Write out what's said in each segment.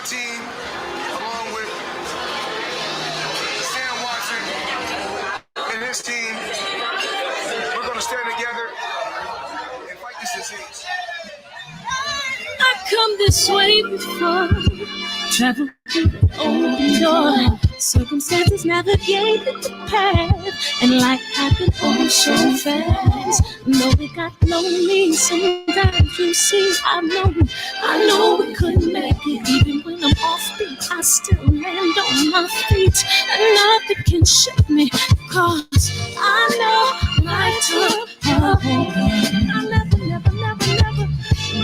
team, along with Sam Watson and his team, we're going to stand together and fight this disease. I come this way before, travel through the open door. Circumstances navigated the path, and life happened all so fast. No, it got lonely. Sometimes you see, I know we couldn't make it. Even when I'm off beat, I still land on my feet, and nothing can shake me, cause I know my took a hold. I never.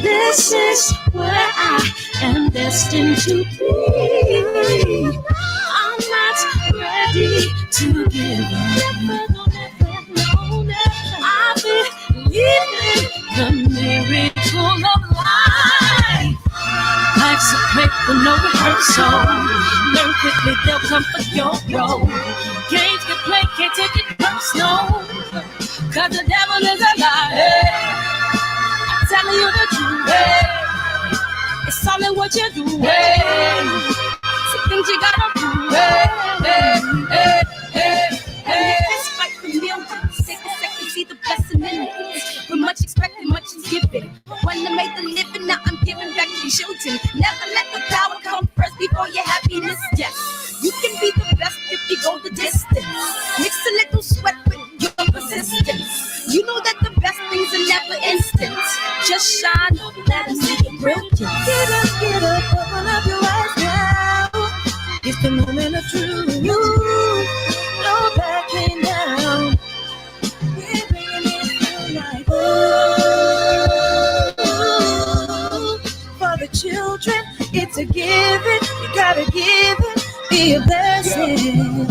This is where I am destined to be. I'm not ready to give up. I believe in the miracle of life. Life's a quick with no rehearsal. Learn quickly, they'll come for your role. Games can play, can't take it personal, cause the devil is a liar. Telling you the truth, it's all in what you do, some things you gotta do, It's fight for millions, take a second, see the blessing in it. With much expected, much is given. When I made the living, now I'm giving back to children. Never let the power come first before your happiness, yes. You can be the best if you go the distance. Mix a little sweat with your persistence. You know that the best things are never instant. Just shine, let them see your brilliance. Get up, open up your eyes now. It's the moment of truth. No backing down. We're bringing it to life. For the children, it's a given. You gotta give it, be a blessing.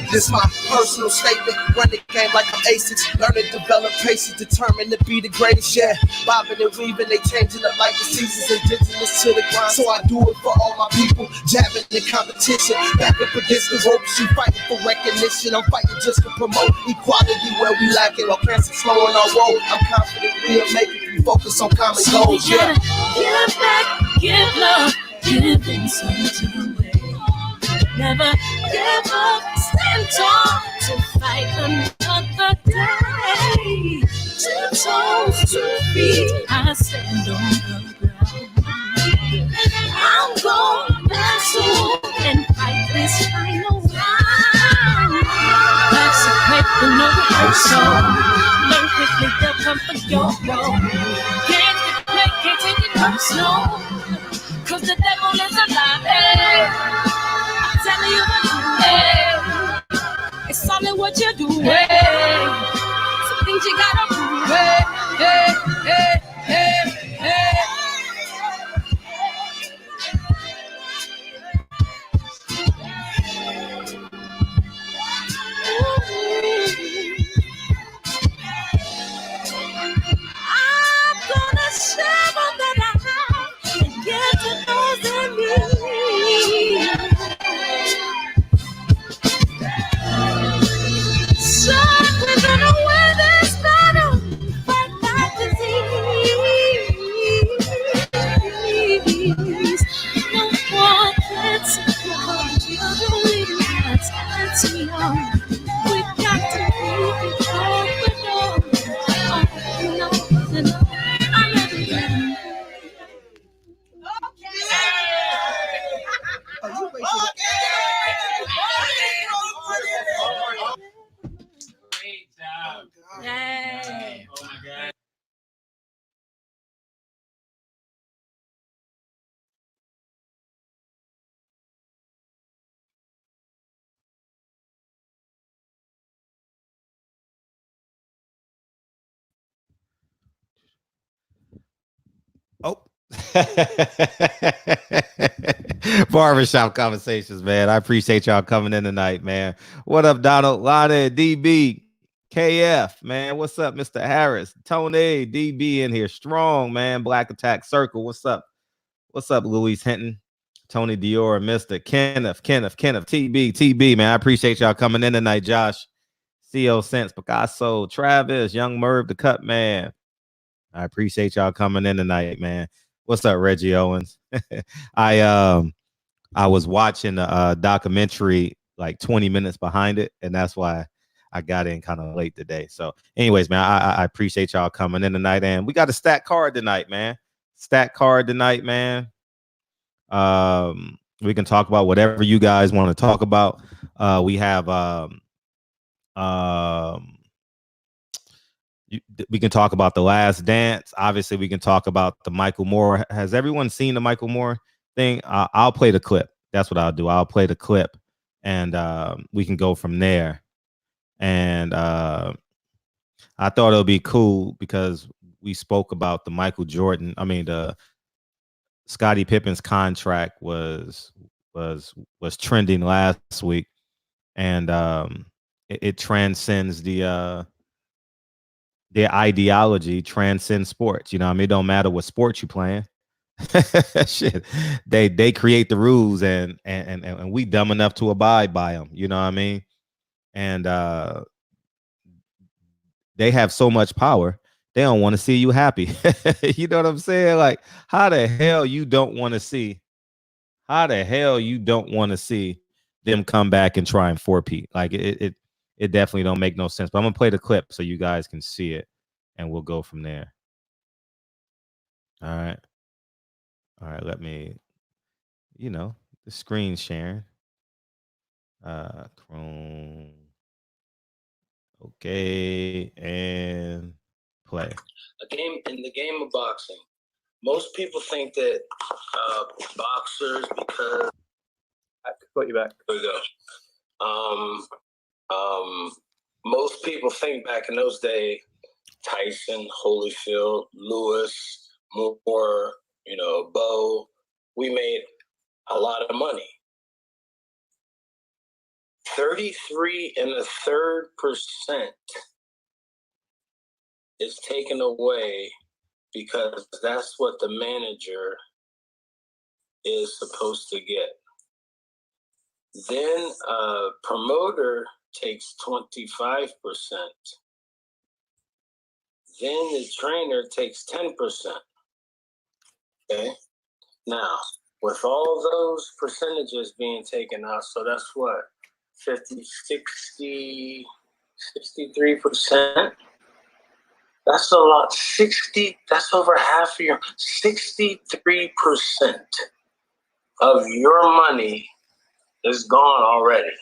This my personal statement. Run the game like I'm aces. Learn to develop patience, determined to be the greatest. Yeah, bobbing and weaving, they changing up like the seasons. Indigenous to the grind, so I do it for all my people. Jabbing the competition, back up against the ropes. You fighting for recognition. I'm fighting just to promote equality where we lacking. While cancer slowing our road, I'm confident we'll make it. We focus on common goals. Yeah. Give back, give love, giving something away. Never give up, stand tall to fight another day. 2 toes, 2 feet, I stand on the ground. I'm going back soon and fight this final round. Life's a quick with no rehearsal. Learn quickly, they'll come for your role. Can't take it personal, cause the devil is alive. Telling you the truth, it's all in what you do, some things you gotta do, I'm gonna share all that I have and give to those in need. So we're gonna win this battle, fight that disease. No one can support you, don't leave me that's young. We got to leave it open door. I'm ready. Great job. Yay. Oh my God. Oh. Barbershop conversations, man. I appreciate y'all coming in tonight, man. What up, Donald, Lana, DB, KF, man. What's up, Mr. Harris, Tony, DB in here, strong, man. Black Attack Circle. What's up? What's up, Louise Hinton, Tony Dior, Mr. Kenneth, TB, man. I appreciate y'all coming in tonight, Josh, CO Sense, Picasso, Travis, Young Merv, the Cut Man. I appreciate y'all coming in tonight, man. What's up, Reggie Owens? I was watching the documentary like 20 minutes behind it, and that's why I got in kind of late today. So, anyways, man, I appreciate y'all coming in tonight, and we got a stat card tonight, man. Stat card tonight, man. We can talk about whatever you guys want to talk about. We have we can talk about The Last Dance. Obviously, we can talk about the Michael Moore. Has everyone seen the Michael Moore thing? I'll play the clip. That's what I'll do. I'll play the clip, and we can go from there. And I thought it would be cool because we spoke about the Michael Jordan. I mean, the Scottie Pippen's contract was trending last week, and it transcends their ideology transcends sports. You know, I mean, it don't matter what sport you playing. Shit, they create the rules, and we dumb enough to abide by them. You know what I mean? And they have so much power, they don't want to see you happy. You know what I'm saying? Like, how the hell you don't want to see? How the hell you don't want to see them come back and try and four-peat? Like it definitely don't make no sense. But I'm gonna play the clip so you guys can see it, and we'll go from there. All right. Let me, the screen sharing. Chrome. Okay, and play. A game in the game of boxing. Most people think that boxers, because I could put you back. There we go. Most people think back in those days, Tyson, Holyfield, Lewis, Moore, Bo, we made a lot of money. 33 1/3% is taken away because that's what the manager is supposed to get. Then a promoter takes 25%. Then the trainer takes 10%. Okay? Now, with all those percentages being taken out, so that's what? 50, 60, 63%. That's a lot. That's over half of your 63% of your money is gone already.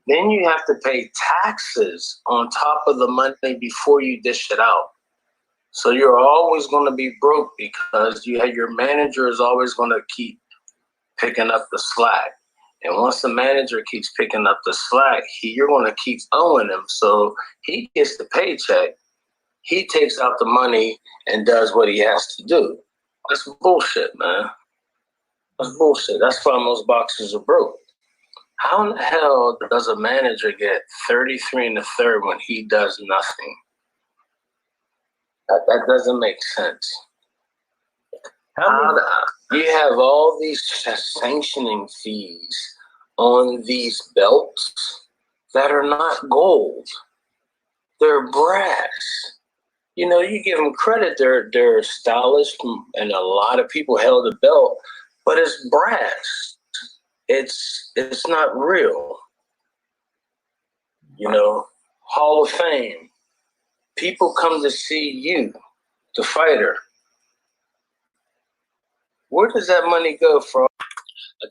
Then you have to pay taxes on top of the money before you dish it out. So you're always going to be broke because your manager is always going to keep picking up the slack. And once the manager keeps picking up the slack, you're going to keep owing him. So he gets the paycheck. He takes out the money and does what he has to do. That's bullshit, man. That's bullshit. That's why most boxers are broke. How in the hell does a manager get 33 1/3 when he does nothing? That doesn't make sense. You have all these sanctioning fees on these belts that are not gold. They're brass. You give them credit. They're stylish, and a lot of people held the belt, but it's brass. It's not real. Hall of Fame. People come to see you, the fighter. Where does that money go from?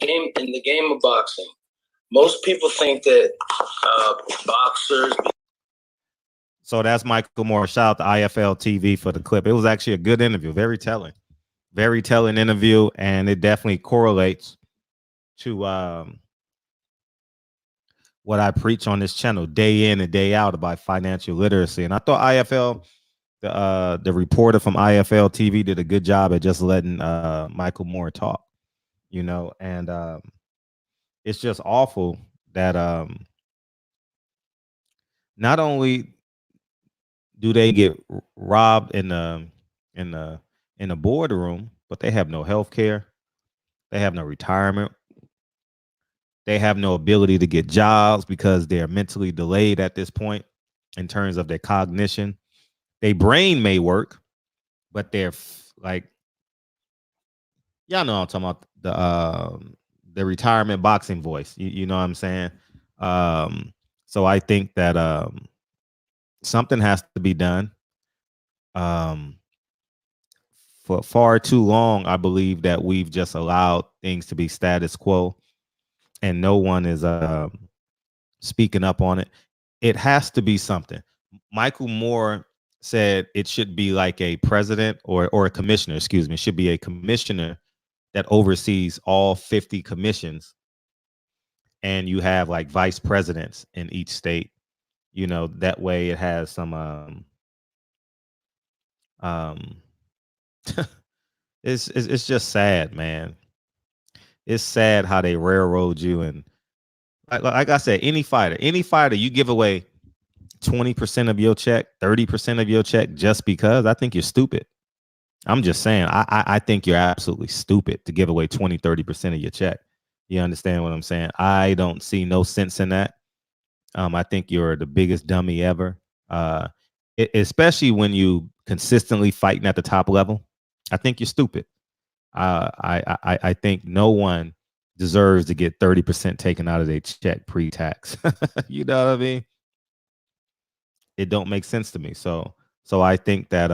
In the game of boxing. Most people think that boxers. So that's Michael Moore. Shout out to IFL TV for the clip. It was actually a good interview. Very telling interview. And it definitely correlates to what I preach on this channel day in and day out about financial literacy. And I thought IFL, the reporter from IFL TV did a good job at just letting Michael Moore talk, and it's just awful that not only do they get robbed in the boardroom, but they have no health care, they have no retirement, they have no ability to get jobs because they're mentally delayed at this point in terms of their cognition. Their brain may work, but they're like Y'all know I'm talking about the retirement boxing voice. You know what I'm saying? So I think that something has to be done. For far too long, I believe that we've just allowed things to be status quo, and no one is speaking up on it. It has to be something. Michael Moore said it should be like a president or a commissioner. Excuse me, it should be a commissioner that oversees all 50 commissions, and you have like vice presidents in each state. You know, that way it has some it's just sad, man. It's sad how they railroad you, and like I said, any fighter, you give away 20% of your check, 30% of your check just because. I think you're stupid. I'm just saying, I think you're absolutely stupid to give away 20-30% of your check. You understand what I'm saying? I don't see no sense in that. I think you're the biggest dummy ever. Especially when you consistently fighting at the top level. I think you're stupid. I think no one deserves to get 30% taken out of their check pre-tax. You know what I mean? It don't make sense to me. So I think that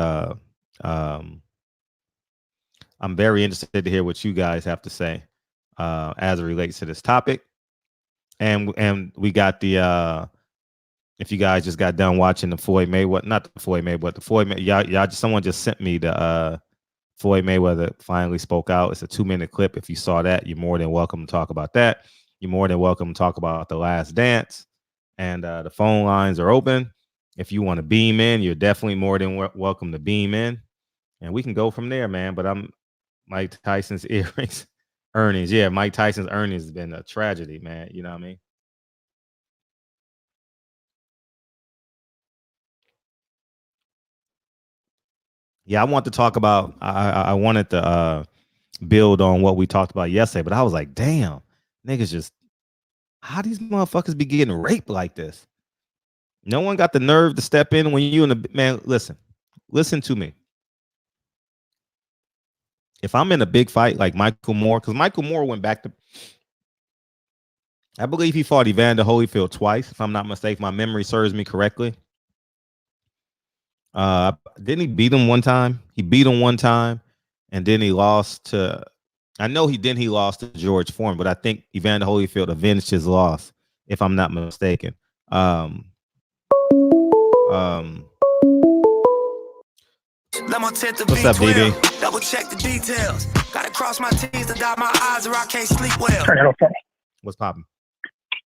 I'm very interested to hear what you guys have to say as it relates to this topic. And we got the if you guys just got done watching the Floyd Mayweather, not the Floyd Mayweather, but the Floyd y'all someone just sent me the Floyd Mayweather finally spoke out. It's a 2-minute clip. If you saw that, you're more than welcome to talk about that. You're more than welcome to talk about The Last Dance. And the phone lines are open. If you want to beam in, you're definitely more than welcome to beam in. And we can go from there, man. But Mike Tyson's earnings. Yeah, Mike Tyson's earnings has been a tragedy, man. You know what I mean? Yeah, I want to talk about. I wanted to build on what we talked about yesterday, but I was like, damn, niggas just how these motherfuckers be getting raped like this? No one got the nerve to step in when you in the man. Listen to me. If I'm in a big fight like Michael Moore, because Michael Moore went back to, I believe he fought Evander Holyfield twice, if I'm not mistaken. My memory serves me correctly. Didn't he beat him one time? He beat him one time, and then he lost to. I know he lost to George Foreman, but I think Evander Holyfield avenged his loss, if I'm not mistaken. What's up, DB? Double check the details. Gotta cross my T's to dot my I's or I can't sleep well. Turn it off. What's popping?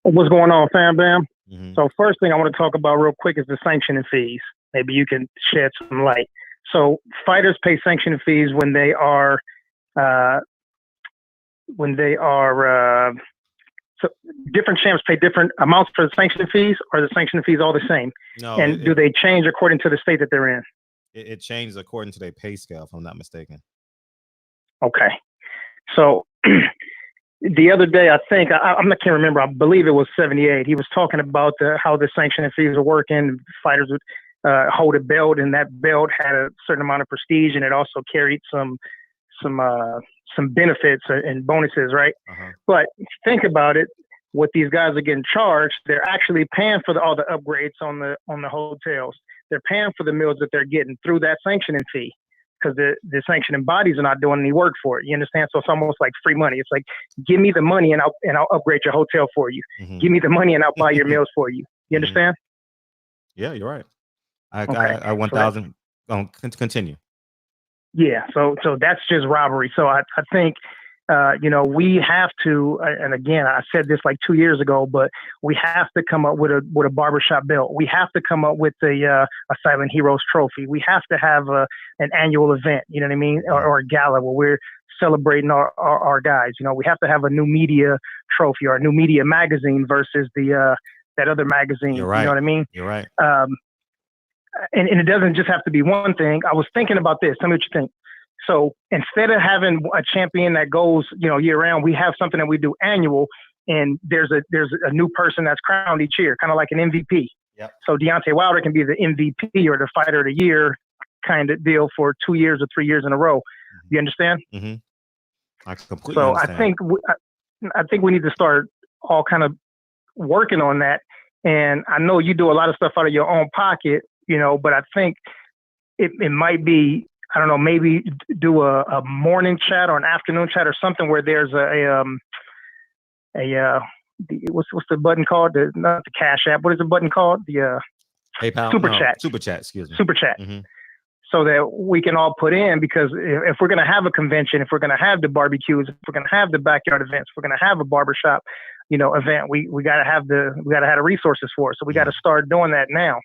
What's going on, fam bam? Mm-hmm. So first thing I want to talk about real quick is the sanctioning fees. Maybe you can shed some light. So fighters pay sanctioning fees when they are so different champs pay different amounts for the sanctioning fees, or the sanctioning fees all the same? No, and do they change according to the state that they're in? It changes according to their pay scale, if I'm not mistaken. Okay. So the other day, I think, I can't remember, I believe it was 78. He was talking about how the sanctioning fees are working. Fighters would hold a belt, and that belt had a certain amount of prestige, and it also carried some benefits and bonuses, right? Uh-huh. But if you think about it, what these guys are getting charged, they're actually paying for all the upgrades on the hotels. They're paying for the meals that they're getting through that sanctioning fee, because the sanctioning bodies are not doing any work for it. You understand? So it's almost like free money. It's like, give me the money and I'll upgrade your hotel for you. Mm-hmm. Give me the money and I'll buy your meals for you. You understand? Yeah, you're right. I 1,000. Continue. Yeah. So that's just robbery. So I think, we have to, and again, I said this like 2 years ago, but we have to come up with a barbershop belt. We have to come up with a Silent Heroes trophy. We have to have an annual event, you know what I mean? Or a gala where we're celebrating our guys. You know, we have to have a new media trophy or a new media magazine versus that other magazine. You're right. You know what I mean? You're right. And it doesn't just have to be one thing. I was thinking about this. Tell me what you think. So instead of having a champion that goes, year round, we have something that we do annual, and there's a new person that's crowned each year, kind of like an MVP. Yep. So Deontay Wilder can be the MVP or the fighter of the year kind of deal for 2 years or 3 years in a row. You understand? Mm-hmm. I completely So understand. I think we need to start all kind of working on that. And I know you do a lot of stuff out of your own pocket, but I think it might be, I don't know, maybe do a morning chat or an afternoon chat or something where there's what's the button called? Not the Cash App. What is the button called? The PayPal? Super No, Chat. Super Chat, excuse me. Super Chat. Mm-hmm. So that we can all put in, because if we're going to have a convention, if we're going to have the barbecues, if we're going to have the backyard events, if we're going to have a barbershop, event, we got to have the resources for it. So we got to start doing that now.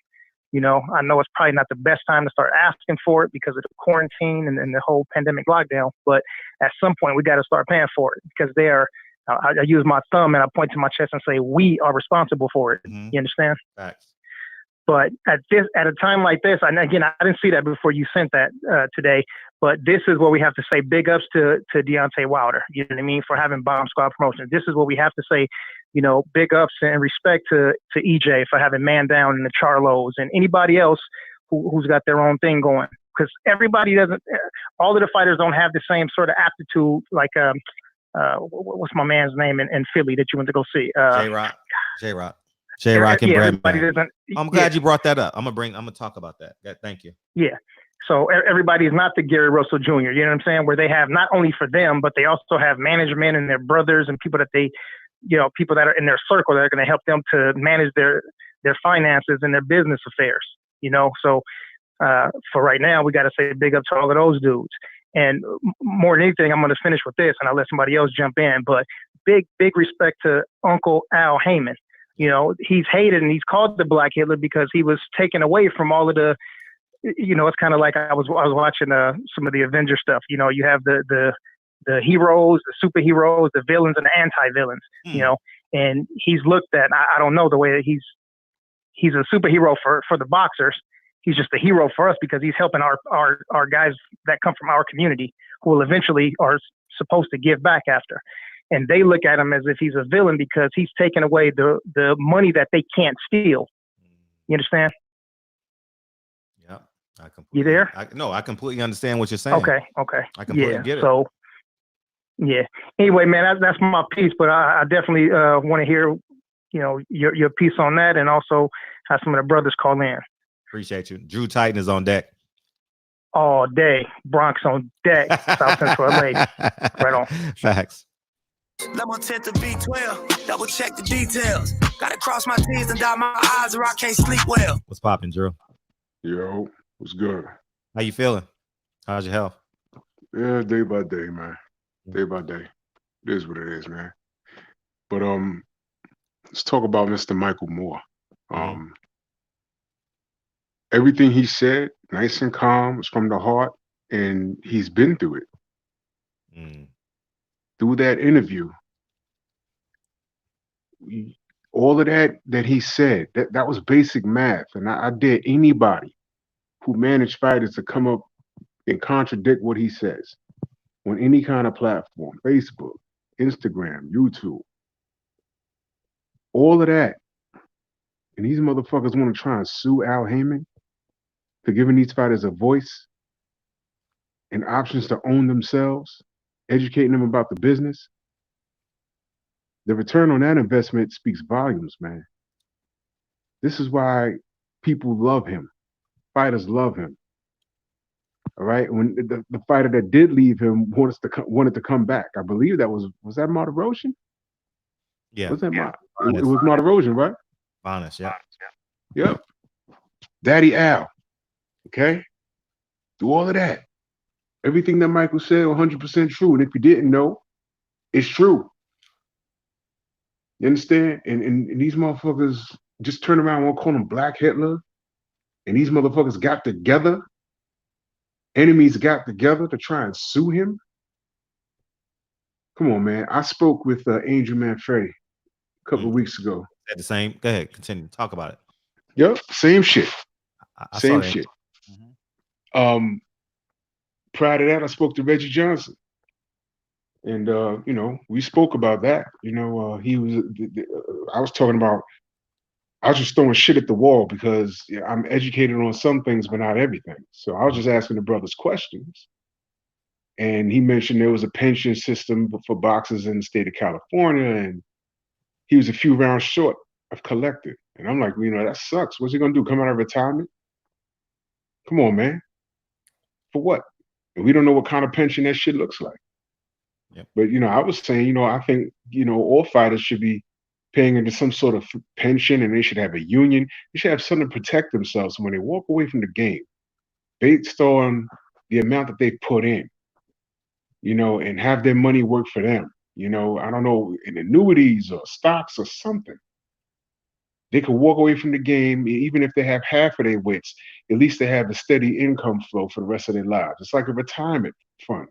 I know it's probably not the best time to start asking for it because of the quarantine and the whole pandemic lockdown, but at some point we got to start paying for it, because I use my thumb and I point to my chest and say, we are responsible for it. Mm-hmm. You understand? Facts. But at a time like this, and again, I didn't see that before you sent that today, but this is what we have to say. Big ups to Deontay Wilder, you know what I mean, for having Bomb Squad Promotions. This is what we have to say, big ups and respect to EJ for having Man Down and the Charlos and anybody else who's got their own thing going. Because everybody all of the fighters don't have the same sort of aptitude, like, what's my man's name in Philly that you went to go see? J-Rock and Brad. I'm glad you brought that up. I'm gonna talk about that. Thank you. Yeah. So everybody's not the Gary Russell Jr., you know what I'm saying? Where they have not only for them, but they also have management and their brothers and people that people that are in their circle that are going to help them to manage their finances and their business affairs, So for right now, we got to say big up to all of those dudes. And more than anything, I'm going to finish with this and I'll let somebody else jump in. But big respect to Uncle Al Heyman. He's hated and he's called the Black Hitler because he was taken away from all of the, it's kind of like I was watching some of the Avenger stuff. You have the heroes, the superheroes, the villains, and the anti-villains. And he's looked at. I don't know the way that he's a superhero for the boxers. He's just a hero for us because he's helping our guys that come from our community who will eventually are supposed to give back after. And they look at him as if he's a villain because he's taken away the money that they can't steal. You understand? Yeah. You there? I completely understand what you're saying. Okay. I completely get it. So, yeah. Anyway, man, that's my piece, but I definitely want to hear, your piece on that, and also have some of the brothers call in. Appreciate you. Drew Titan is on deck. All day. Bronx on deck. South Central LA. Right on. Facts. Level 10 to B12, double check the details. Gotta cross my T's and dot my I's or I can't sleep well. What's poppin', Drew? Yo, what's good? How you feeling? How's your health? Yeah, day by day, man. Day by day. It is what it is, man. But let's talk about Mr. Michael Moore. Everything he said, nice and calm, was from the heart, and he's been through it. Through that interview, all of that he said, that was basic math. And I dare anybody who managed fighters to come up and contradict what he says on any kind of platform, Facebook, Instagram, YouTube, all of that. And these motherfuckers want to try and sue Al Heyman for giving these fighters a voice and options to own themselves, educating them about the business. The return on that investment speaks volumes, man. This is why people love him. Fighters love him. All right. When the fighter that did leave him wanted to come back, I believe that was that Martirosyan? Yeah. Was that It was Martirosyan, right? Honest, yeah. Yep. Daddy Al. Okay. Do all of that. Everything that Michael said, 100% true. And if you didn't know, it's true. You understand? And these motherfuckers just turn around and call him Black Hitler. And these motherfuckers got together. Enemies got together to try and sue him. Come on, man. I spoke with Angel Manfredi a couple of weeks ago. At the same. Go ahead. Continue. Talk about it. Yep. Same shit. Same shit. Prior to that, I spoke to Reggie Johnson. And, we spoke about that. I was talking about, I was just throwing shit at the wall because I'm educated on some things, but not everything. So I was just asking the brothers questions. And he mentioned there was a pension system for boxers in the state of California, and he was a few rounds short of collecting. And I'm like, that sucks. What's he gonna do? Come out of retirement? Come on, man. For what? And we don't know what kind of pension that shit looks like. Yep. But I was saying, I think all fighters should be paying into some sort of pension, and they should have a union. They should have something to protect themselves when they walk away from the game, based on the amount that they put in. And have their money work for them. I don't know, in annuities or stocks or something. They could walk away from the game, even if they have half of their wits. At least they have a steady income flow for the rest of their lives. It's like a retirement fund.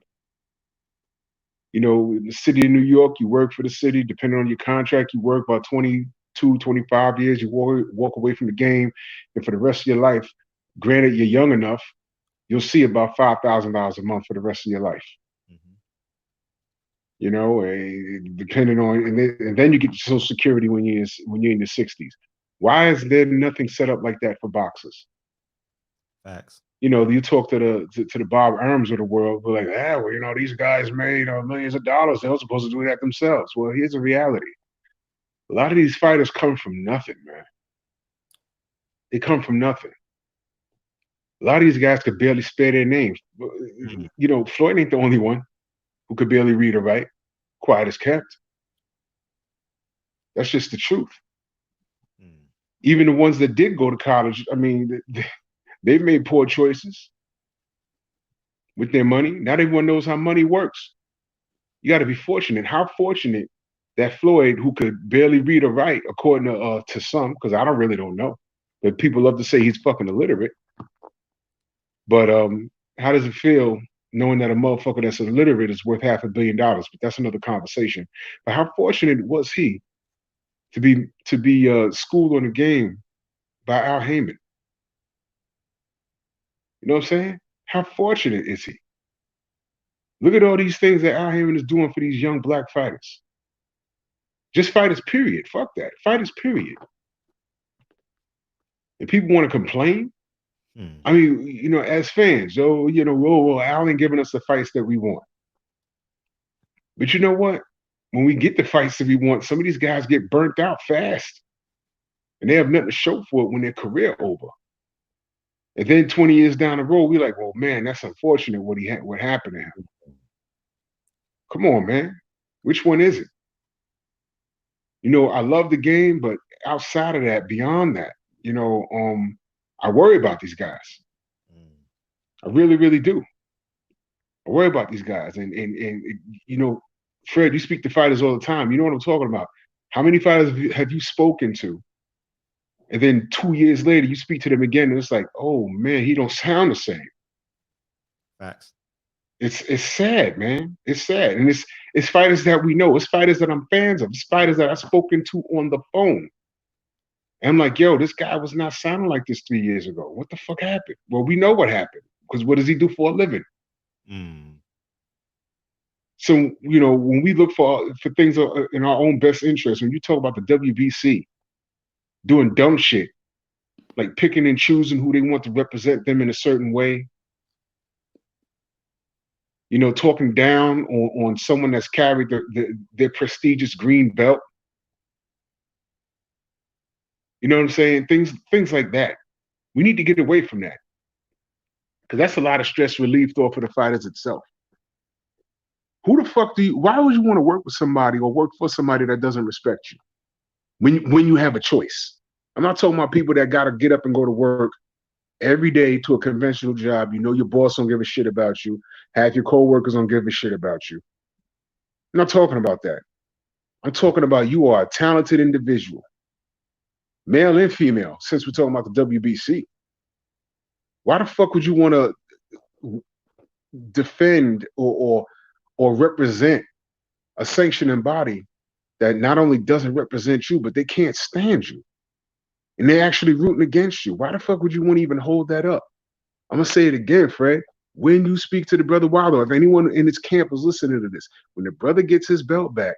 In the city of New York, you work for the city. Depending on your contract, you work about 22, 25 years. You walk away from the game. And for the rest of your life, granted you're young enough, you'll see about $5,000 a month for the rest of your life. Depending on, and then you get Social Security when you're in your 60s. Why is there nothing set up like that for boxers? Facts. You talk to the Bob Arms of the world, we're like, these guys made millions of dollars. They're supposed to do that themselves. Well, here's the reality. A lot of these fighters come from nothing, man. They come from nothing. A lot of these guys could barely spare their names. Floyd ain't the only one who could barely read or write. Quiet as kept. That's just the truth. Even the ones that did go to college, they've made poor choices with their money. Not everyone knows how money works. You got to be fortunate. How fortunate that Floyd, who could barely read or write, according to some, because I really don't know, but people love to say he's fucking illiterate. But how does it feel knowing that a motherfucker that's illiterate is worth $500 million? But that's another conversation. But how fortunate was he to be schooled on the game by Al Heyman? You know what I'm saying? How fortunate is he? Look at all these things that Al Heyman is doing for these young black fighters. Just fighters, period. Fuck that. Fighters, period. And people want to complain. As fans, Al ain't giving us the fights that we want. But you know what? When we get the fights that we want, some of these guys get burnt out fast. And they have nothing to show for it when their career over. And then 20 years down the road, we're like, well, man, that's unfortunate what happened to him. Come on, man. Which one is it? I love the game, but outside of that, beyond that, I worry about these guys. I really, really do. I worry about these guys. And Fred, you speak to fighters all the time. You know what I'm talking about. How many fighters have you spoken to? And then 2 years later, you speak to them again, and it's like, oh, man, he don't sound the same. Facts. It's sad, man. It's sad. And it's fighters that we know. It's fighters that I'm fans of. It's fighters that I've spoken to on the phone. And I'm like, yo, this guy was not sounding like this 3 years ago. What the fuck happened? Well, we know what happened, because what does he do for a living? So, when we look for things in our own best interest, when you talk about the WBC doing dumb shit, like picking and choosing who they want to represent them in a certain way, talking down on someone that's carried their prestigious green belt. You know what I'm saying? Things like that. We need to get away from that, because that's a lot of stress relief off for the fighters itself. Who the fuck why would you want to work with somebody or work for somebody that doesn't respect you when you have a choice? I'm not talking about people that got to get up and go to work every day to a conventional job. Your boss don't give a shit about you. Half your coworkers don't give a shit about you. I'm not talking about that. I'm talking about you are a talented individual, male and female, since we're talking about the WBC. Why the fuck would you want to defend or represent a sanctioning body that not only doesn't represent you, but they can't stand you? And they're actually rooting against you. Why the fuck would you want to even hold that up? I'm going to say it again, Fred. When you speak to the brother Wilder, if anyone in his camp is listening to this, when the brother gets his belt back,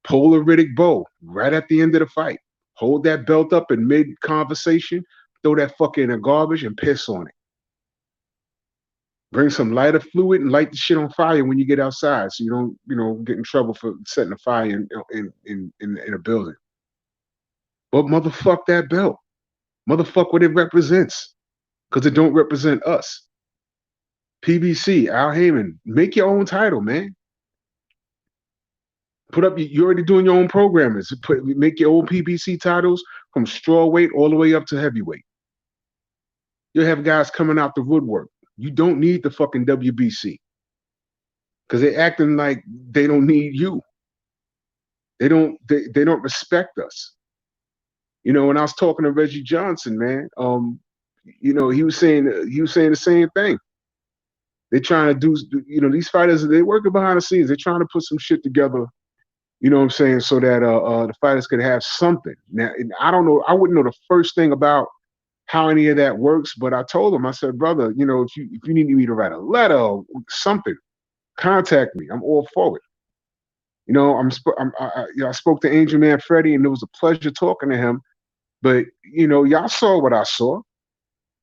pull a Riddick bow right at the end of the fight. Hold that belt up in mid-conversation, throw that fucker in the garbage and piss on it. Bring some lighter fluid and light the shit on fire when you get outside, so you don't, get in trouble for setting a fire in a building. But motherfuck that belt. Motherfuck what it represents, because it don't represent us. PBC, Al Heyman, make your own title, man. Put up. You're already doing your own programming. Make your own PBC titles from strawweight all the way up to heavyweight. You'll have guys coming out the woodwork. You don't need the fucking WBC, because they're acting like they don't need you. They don't respect us. When I was talking to Reggie Johnson, man, he was saying the same thing. They're trying to do, these fighters, they're working behind the scenes. They're trying to put some shit together, you know what I'm saying, so that the fighters could have something. Now, I don't know, I wouldn't know the first thing about how any of that works, but I told him, I said, brother, if you need me to write a letter or something, contact me. I'm all for it. I spoke to Angel Man Freddie, and it was a pleasure talking to him. But y'all saw what I saw.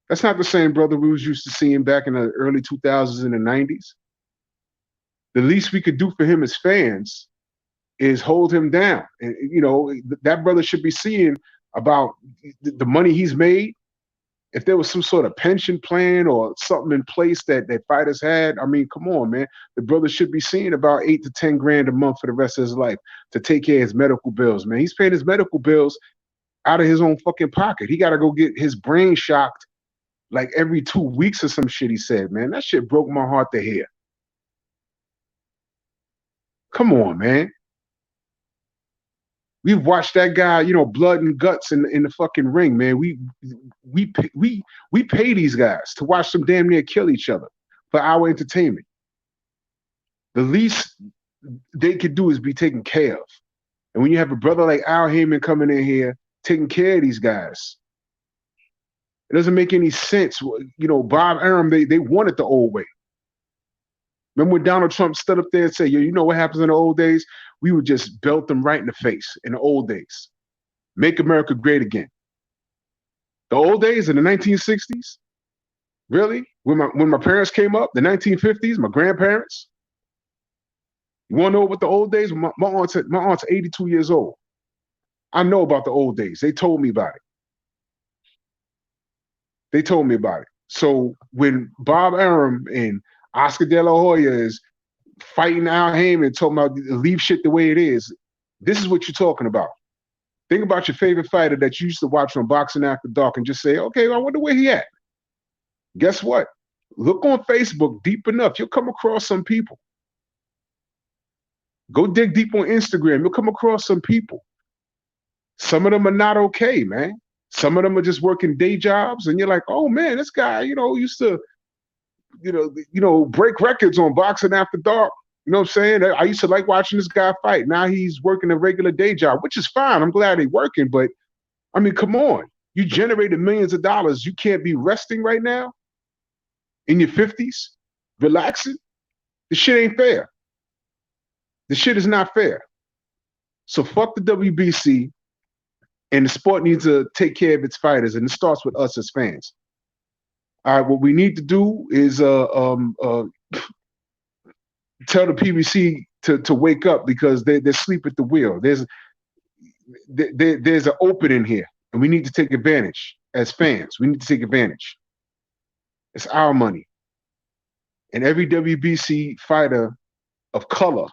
That's not the same brother we was used to seeing back in the early 2000s and the 90s. The least we could do for him as fans is hold him down. And that brother should be seeing about the money he's made. If there was some sort of pension plan or something in place that fighters had, I mean, come on, man. The brother should be seeing about 8 to 10 grand a month for the rest of his life to take care of his medical bills, man. He's paying his medical bills out of his own fucking pocket. He got to go get his brain shocked like every 2 weeks or some shit, he said, man. That shit broke my heart to hear. Come on, man. We've watched that guy, blood and guts in the fucking ring, man. We pay these guys to watch them damn near kill each other for our entertainment. The least they could do is be taken care of. And when you have a brother like Al Heyman coming in here taking care of these guys, it doesn't make any sense. Bob Arum, they won it the old way. Remember when Donald Trump stood up there and said, you know what happens in the old days? We would just belt them right in the face in the old days. Make America great again. The old days in the 1960s? Really? When my parents came up, the 1950s, my grandparents? You want to know what the old days? My aunt's 82 years old. I know about the old days. They told me about it. So when Bob Arum and Oscar De La Hoya is fighting Al Heyman, talking about leave shit the way it is, this is what you're talking about. Think about your favorite fighter that you used to watch on Boxing After Dark and just say, okay, I wonder where he at. Guess what? Look on Facebook deep enough. You'll come across some people. Go dig deep on Instagram. You'll come across some people. Some of them are not okay, man. Some of them are just working day jobs, and you're like, oh man, this guy, used to, break records on Boxing After Dark. You know what I'm saying? I used to like watching this guy fight. Now he's working a regular day job, which is fine. I'm glad he's working, but I mean, come on. You generated millions of dollars. You can't be resting right now in your 50s, relaxing. The shit ain't fair. The shit is not fair. So fuck the WBC, and the sport needs to take care of its fighters, and it starts with us as fans. All right, what we need to do is tell the PBC to wake up, because they're asleep at the wheel. There's an opening here, and we need to take advantage as fans. We need to take advantage. It's our money. And every WBC fighter of color,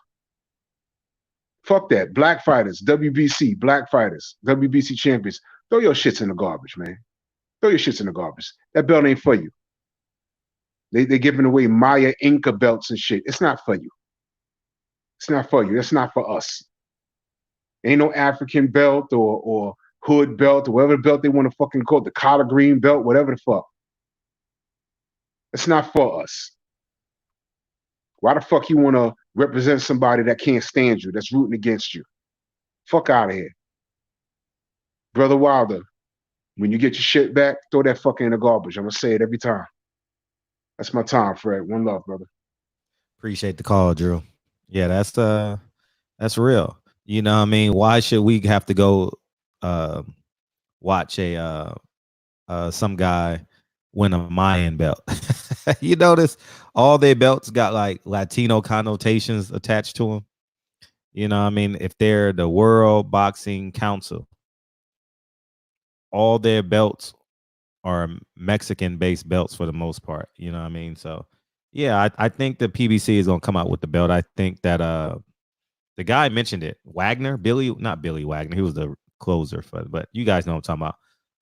fuck that, black fighters, WBC, black fighters, WBC champions, throw your shits in the garbage, man. Throw your shits in the garbage. That belt ain't for you. They're giving away Maya Inca belts and shit. It's not for you. It's not for you. It's not for us. Ain't no African belt or hood belt or whatever belt they want to fucking call it, the collard green belt, whatever the fuck. It's not for us. Why the fuck you want to represent somebody that can't stand you, that's rooting against you? Fuck out of here. Brother Wilder, when you get your shit back, throw that fucking in the garbage. I'm going to say it every time. That's my time, Fred. One love, brother. Appreciate the call, Drew. Yeah, that's real. You know what I mean? Why should we have to go watch some guy win a Mayan belt. You notice all their belts got like Latino connotations attached to them. You know what I mean? If they're the World Boxing Council, all their belts are Mexican-based belts for the most part. You know what I mean? So, yeah, I think the PBC is going to come out with the belt. I think that the guy mentioned it, Wagner, not Billy Wagner. He was the closer, but you guys know what I'm talking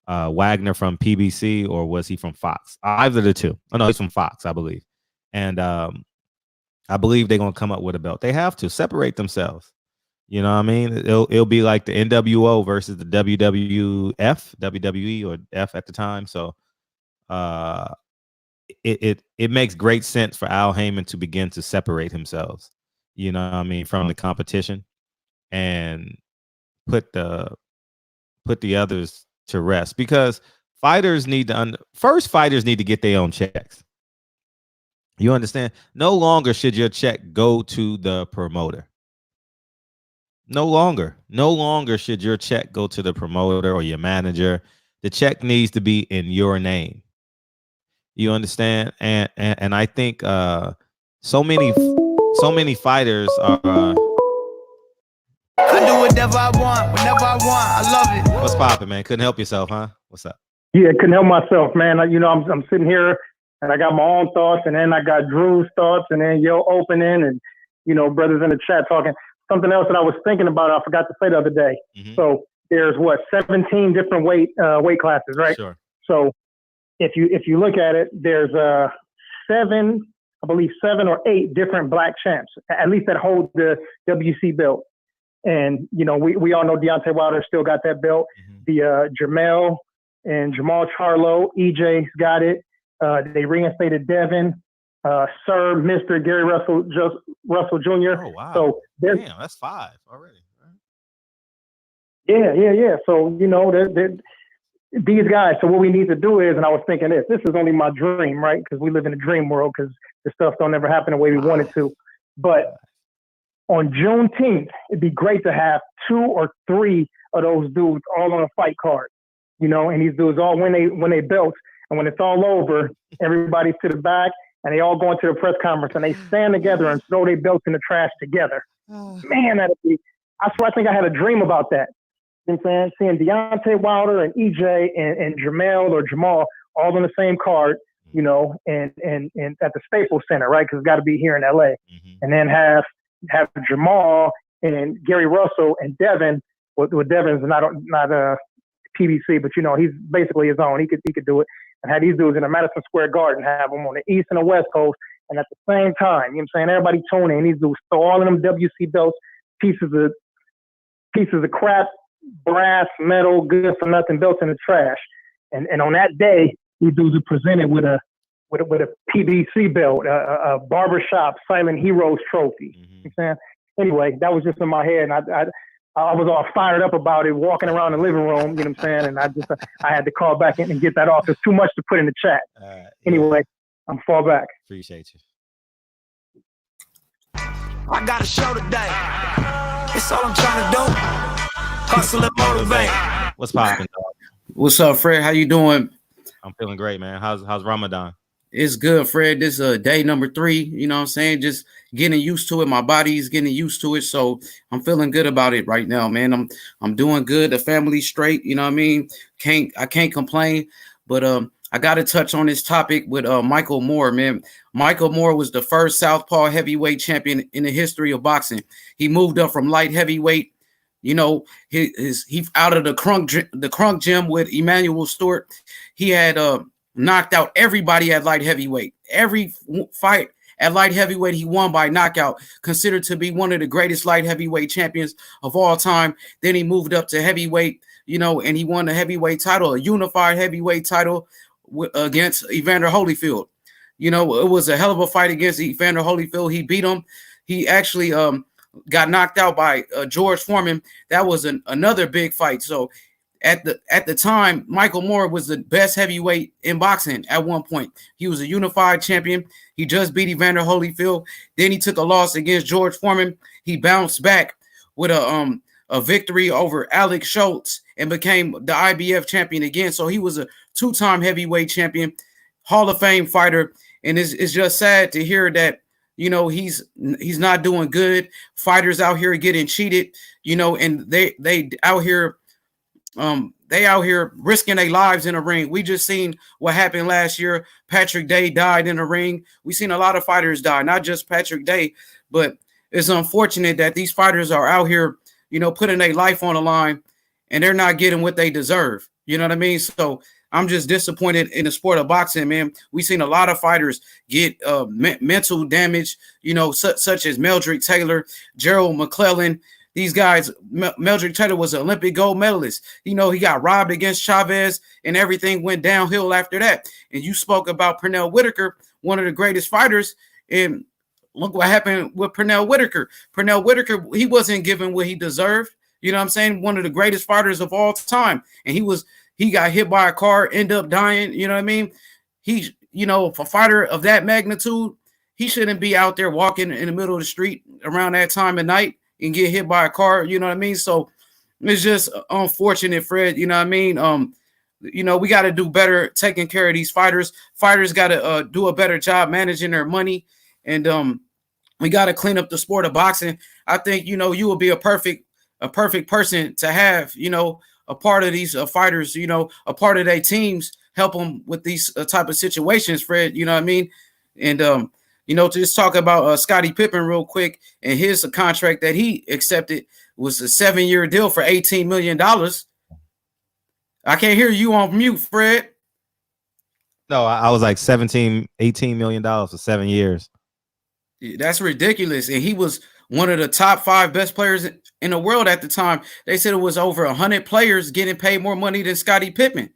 about. Wagner from PBC, or was he from Fox? Either the two. Oh, no, he's from Fox, I believe. And I believe they're going to come up with a belt. They have to separate themselves. You know what I mean? It'll be like the NWO versus the WWE or F at the time. So it makes great sense for Al Heyman to begin to separate himself, you know what I mean, from the competition, and put the others to rest, because fighters need to fighters need to get their own checks. You understand? No longer should your check go to the promoter. No longer should your check go to the promoter or your manager. The check needs to be in your name. You understand? And I think so many fighters are I do whatever I want, whenever I want. I love it. What's poppin', man? Couldn't help yourself, huh? What's up? Yeah, couldn't help myself, man. I'm sitting here and I got my own thoughts, and then I got Drew's thoughts, and then your opening, and brothers in the chat talking. Something else that I was thinking about, I forgot to say the other day. Mm-hmm. So there's 17 different weight classes, right? Sure. So if you look at it, there's 7 or 8 different black champs, at least that hold the WC belt. And we all know Deontay Wilder still got that belt. Mm-hmm. The Jermell and Jamal Charlo, EJ's got it. They reinstated Devin. Sir, Mr. Gary Russell Jr. Oh, wow. So damn, that's 5 already. Right? Yeah. So, these guys, so what we need to do is, and I was thinking this is only my dream, right? Because we live in a dream world, because the stuff don't ever happen the way we want it to. But on Juneteenth, it'd be great to have 2 or 3 of those dudes all on a fight card, and these dudes all win they belts. And when it's all over, everybody's to the back, and they all go into the press conference, and they stand together and throw their belts in the trash together. Man, that'd be, I swear, I think I had a dream about that. You know what I'm saying? Seeing Deontay Wilder and EJ and Jermell or Jamal all on the same card, and at the Staples Center, right? Because it's got to be here in LA. Mm-hmm. And then have Jamal and Gary Russell and Devin. Well, Devin's not a PBC, but he's basically his own. He could do it. And have these dudes in a Madison Square Garden, have them on the East and the West Coast, and at the same time, you know what I'm saying, everybody tune in. These dudes throw all of them WC belts, pieces of crap, brass, metal, good for nothing belts in the trash. And on that day, these dudes are presented with a PBC belt, a barbershop Silent Heroes trophy. Mm-hmm. You know what I'm saying? Anyway, that was just in my head, and I was all fired up about it, walking around the living room, you know what I'm saying? And I had to call back in and get that off. There's too much to put in the chat. Yeah. Anyway, I'm far back. Appreciate you. I got a show today. It's all I'm trying to do. Hustle and motivate. What's poppin', dog? What's up, Fred? How you doing? I'm feeling great, man. How's Ramadan? It's good, Fred. This is day number 3. You know what I'm saying? Just getting used to it. My body's getting used to it. So I'm feeling good about it right now, man. I'm doing good. The family's straight. You know what I mean? I can't complain. But I got to touch on this topic with Michael Moore, man. Michael Moore was the first Southpaw heavyweight champion in the history of boxing. He moved up from light heavyweight. He out of the Crunk gym with Emmanuel Stewart. He had knocked out everybody at light heavyweight. Every fight at light heavyweight he won by knockout, considered to be one of the greatest light heavyweight champions of all time. Then he moved up to heavyweight, and he won the heavyweight title, a unified heavyweight title against Evander Holyfield. It was a hell of a fight against Evander Holyfield. He beat him. He actually got knocked out by George Foreman. That was another big fight. So at the time, Michael Moore was the best heavyweight in boxing at one point. He was a unified champion. He just beat Evander Holyfield. Then he took a loss against George Foreman. He bounced back with a victory over Alex Schultz and became the IBF champion again. So he was a 2-time heavyweight champion. Hall of Fame fighter, and it's just sad to hear that, you know, he's not doing good. Fighters out here getting cheated, you know, and they out here risking their lives in the ring. We just seen what happened last year. Patrick Day died in the ring. We seen a lot of fighters die, not just Patrick Day, but it's unfortunate that these fighters are out here, you know, putting their life on the line and they're not getting what they deserve. You know what I mean? So I'm just disappointed in the sport of boxing, man. We've seen a lot of fighters get mental damage, you know, such as Meldrick Taylor, Gerald McClellan. These guys, Meldrick Taylor was an Olympic gold medalist. You know, he got robbed against Chavez and everything went downhill after that. And you spoke about Pernell Whitaker, one of the greatest fighters. And look what happened with Pernell Whitaker. Pernell Whitaker, he wasn't given what he deserved. You know what I'm saying? One of the greatest fighters of all time. And he got hit by a car, ended up dying. You know what I mean? He, you know, for a fighter of that magnitude, he shouldn't be out there walking in the middle of the street around that time of night and get hit by a car. You know what I mean? So it's just unfortunate, Fred. You know what I mean? You know, we got to do better taking care of these fighters. Fighters got to do a better job managing their money. And we got to clean up the sport of boxing. I think, you know, you will be a perfect person to have, you know, a part of these fighters, you know, a part of their teams, help them with these type of situations, Fred. You know what I mean? And, you know, to just talk about Scottie Pippen real quick, and his contract that he accepted was a 7-year deal for $18 million. I can't hear you on mute, Fred. No, I was like $18 million for 7 years. That's ridiculous. And he was one of the top 5 best players in the world at the time. They said it was over 100 players getting paid more money than Scottie Pippen.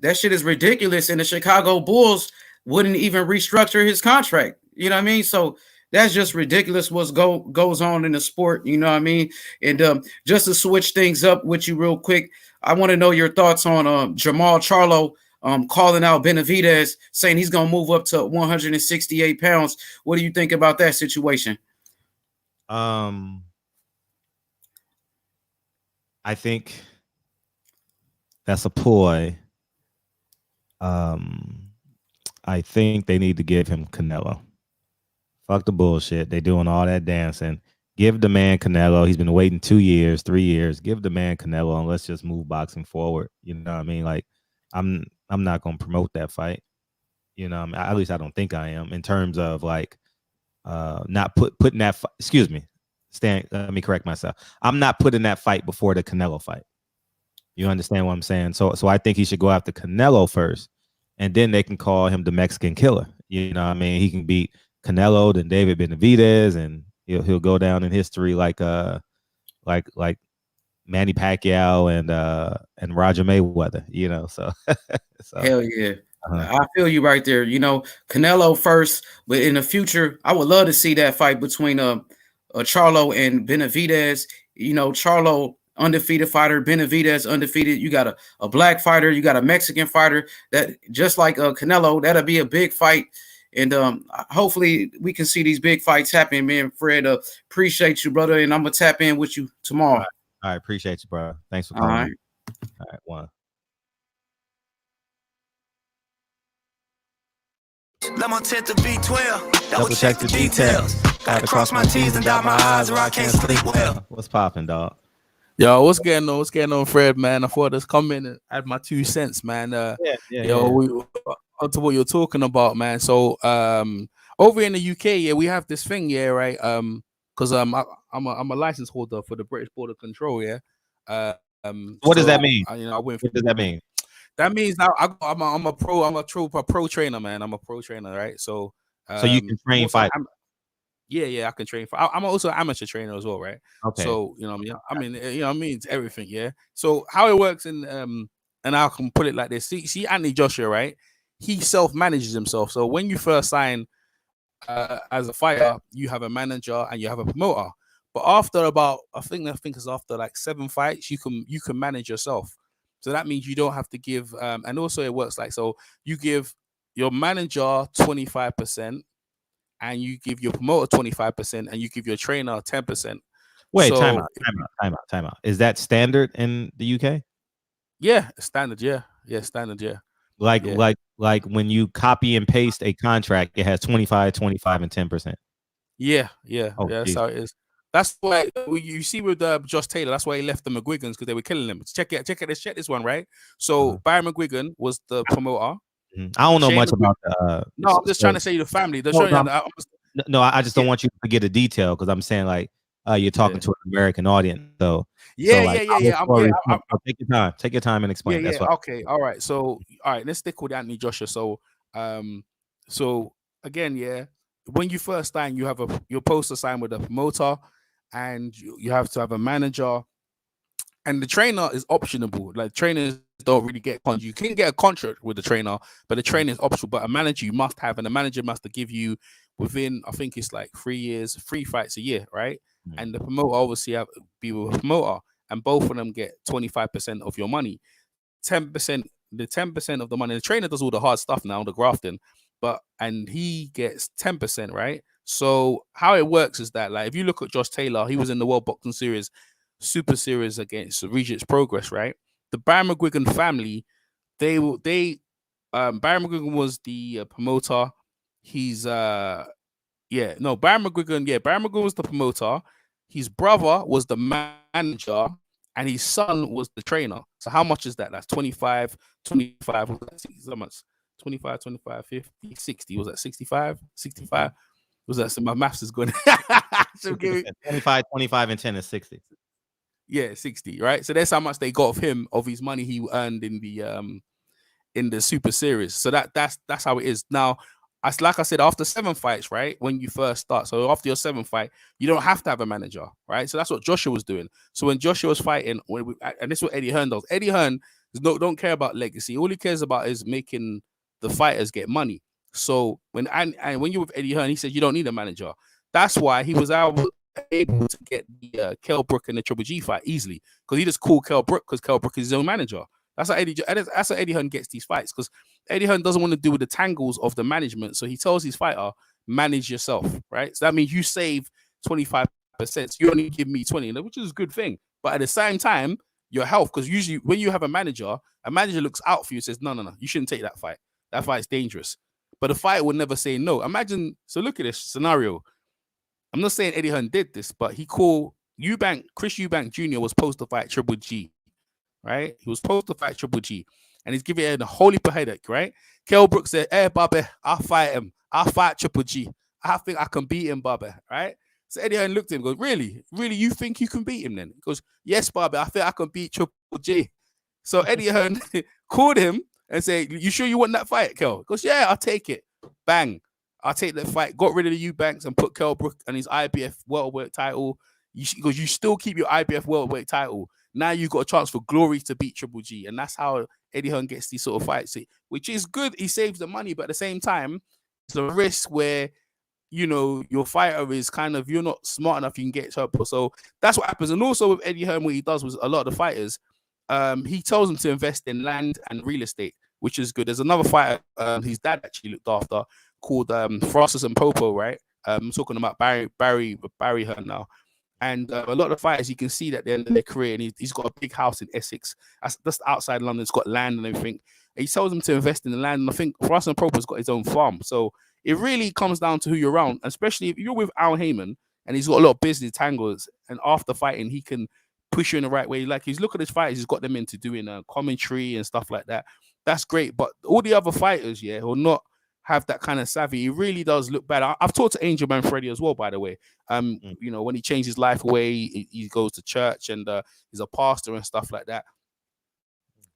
That shit is ridiculous. And the Chicago Bulls wouldn't even restructure his contract. You know what I mean? So that's just ridiculous what goes on in the sport. You know what I mean? And just to switch things up with you real quick, I want to know your thoughts on Jamal Charlo calling out Benavidez, saying he's going to move up to 168 pounds. What do you think about that situation? I think that's a ploy. I think they need to give him Canelo. Fuck the bullshit. They doing all that dancing. Give the man Canelo. He's been waiting 2 years, 3 years. Give the man Canelo, and let's just move boxing forward. You know what I mean? Like, I'm not gonna promote that fight. You know, at least I don't think I am, in terms of like not putting that. Excuse me, Stan. Let me correct myself. I'm not putting that fight before the Canelo fight. You understand what I'm saying? So I think he should go after Canelo first, and then they can call him the Mexican Killer. You know what I mean? He can beat Canelo, then David Benavidez, and he'll go down in history like Manny Pacquiao and Roger Mayweather. You know, so hell yeah. I feel you right there. You know, Canelo first, but in the future, I would love to see that fight between Charlo and Benavidez. You know, Charlo, undefeated fighter, Benavidez undefeated. You got a black fighter, you got a Mexican fighter, that just like Canelo, that'll be a big fight. And hopefully we can see these big fights happen, man. Fred, appreciate you, brother, and I'm gonna tap in with you tomorrow. All right, appreciate you, bro. Thanks for calling. All right, one. Lemon tint to B12. Double check the details. Gotta cross my T's and dot my I's or I can't sleep well. What's popping, dog? Yo, what's going on? What's going on, Fred, man? I thought I'd just come in and add my 2 cents, man. Onto what you're talking about, man. So over in the UK, yeah, we have this thing, yeah, right? Because I'm a license holder for the British Border Control, yeah. What does that mean? What does that mean? That means I'm a pro trainer, man. I'm a pro trainer, right? So you can train fight. Yeah, I can train. I'm also an amateur trainer as well, right? Okay. So you know, it's everything, yeah. So how it works, and I can put it like this: see, Anthony Joshua, right? He self-manages himself. So when you first sign as a fighter, you have a manager and you have a promoter. But after about, I think it's after like 7 fights, you can manage yourself. So that means you don't have to give. And also it works like so: you give your manager 25%. And you give your promoter 25%, and you give your trainer 10%. Wait, time out. Is that standard in the UK? Yeah, standard. Yeah, standard. Yeah. Like when you copy and paste a contract, it has 25, 25, and 10%. Yeah. Oh, That's geez. how it is. That's why you see with Josh Taylor. That's why he left the McGuigans, because they were killing him. Check this one, right? So Barry McGuigan was the promoter. I don't know Shane much McGuigan. about. No, I'm just trying to say the family. They're No, showing no, you. no, I just don't want you to forget a detail, because I'm saying like you're talking to an American audience, so like take your time, and explain. That's fine. Okay, all right. So, all right, let's stick with Anthony Joshua. So again, when you first sign, you have you're supposed to sign with a promoter, and you have to have a manager, and the trainer is optional. Like, trainers don't really get contract. You can get a contract with the trainer, but the trainer is optional. But a manager you must have, and the manager must give you within, I think it's like 3 years, 3 fights a year, right? And the promoter obviously be with a promoter, and both of them get 25% of your money. 10%, the 10% of the money. The trainer does all the hard stuff now, the grafting, and he gets 10%, right? So how it works is that, like, if you look at Josh Taylor, he was in the World Boxing Series Super Series against Regis Progress, right? The Barry McGuigan family, Barry McGuigan was the promoter. Barry McGuigan was the promoter. His brother was the manager, and his son was the trainer. So how much is that? That's 25, how much? 25, 50, 60. Was that 65? 65? Was that, so my maths is going. So 25, 25, and 10 is 60. Yeah, 60, right? So that's how much they got of him, of his money he earned in the Super Series. So that's how it is. Now, like I said, after 7 fights, right? When you first start, so after your 7th fight, you don't have to have a manager, right? So that's what Joshua was doing. So when Joshua was fighting, and this is what Eddie Hearn does. Eddie Hearn don't care about legacy. All he cares about is making the fighters get money. So when you're with Eddie Hearn, he said you don't need a manager. That's why he was able to get the Kell Brook and the Triple G fight easily, because he just called Kell Brook, because Kell Brook is his own manager. That's how Eddie Hearn gets these fights, because Eddie Hearn doesn't want to deal with the tangles of the management. So he tells his fighter, manage yourself, right? So that means you save 25%. So you only give me 20, which is a good thing. But at the same time, your health, because usually when you have a manager looks out for you, says, no, you shouldn't take that fight. That fight's dangerous. But the fighter would never say no. Imagine, so look at this scenario. I'm not saying Eddie Hearn did this, but he called Chris Eubank Jr. was supposed to fight Triple G, right? He was supposed to fight Triple G, and he's giving it a holy headache, right? Kell Brook said, "Hey, Bobby, I'll fight him. I'll fight Triple G. I think I can beat him, Bobby," right? So Eddie Hearn looked at him and goes, "Really? Really, you think you can beat him then?" He goes, "Yes, Bobby, I think I can beat Triple G." So Eddie Hearn called him and said, "You sure you want that fight, Kell?" He goes, "Yeah, I'll take it." Bang. I'll take that fight. Got rid of the Eubanks and put Kell Brook and his IBF welterweight title. Because you still keep your IBF welterweight title. Now you got a chance for glory to beat Triple G. And that's how Eddie Hearn gets these sort of fights, which is good. He saves the money, but at the same time, it's a risk where, your fighter is kind of, you're not smart enough, you can get hurt. So that's what happens. And also with Eddie Hearn, what he does with a lot of the fighters, he tells them to invest in land and real estate, which is good. There's another fighter his dad actually looked after, called Frostus and Popo, right? I'm talking about Barry Hearn now. And a lot of the fighters, you can see that at the end of their career, and he's got a big house in Essex. That's outside London. It's got land and everything. And he tells them to invest in the land. And I think Frostus and Popo's got his own farm. So it really comes down to who you're around, especially if you're with Al Heyman and he's got a lot of business tangles. And after fighting, he can push you in the right way. Like, he's look at his fighters, he's got them into doing commentary and stuff like that. That's great. But all the other fighters, who are not have that kind of savvy, it really does look bad. I've talked to Angel Manfredi as well, by the way. When he changed his life away, he goes to church and he's a pastor and stuff like that.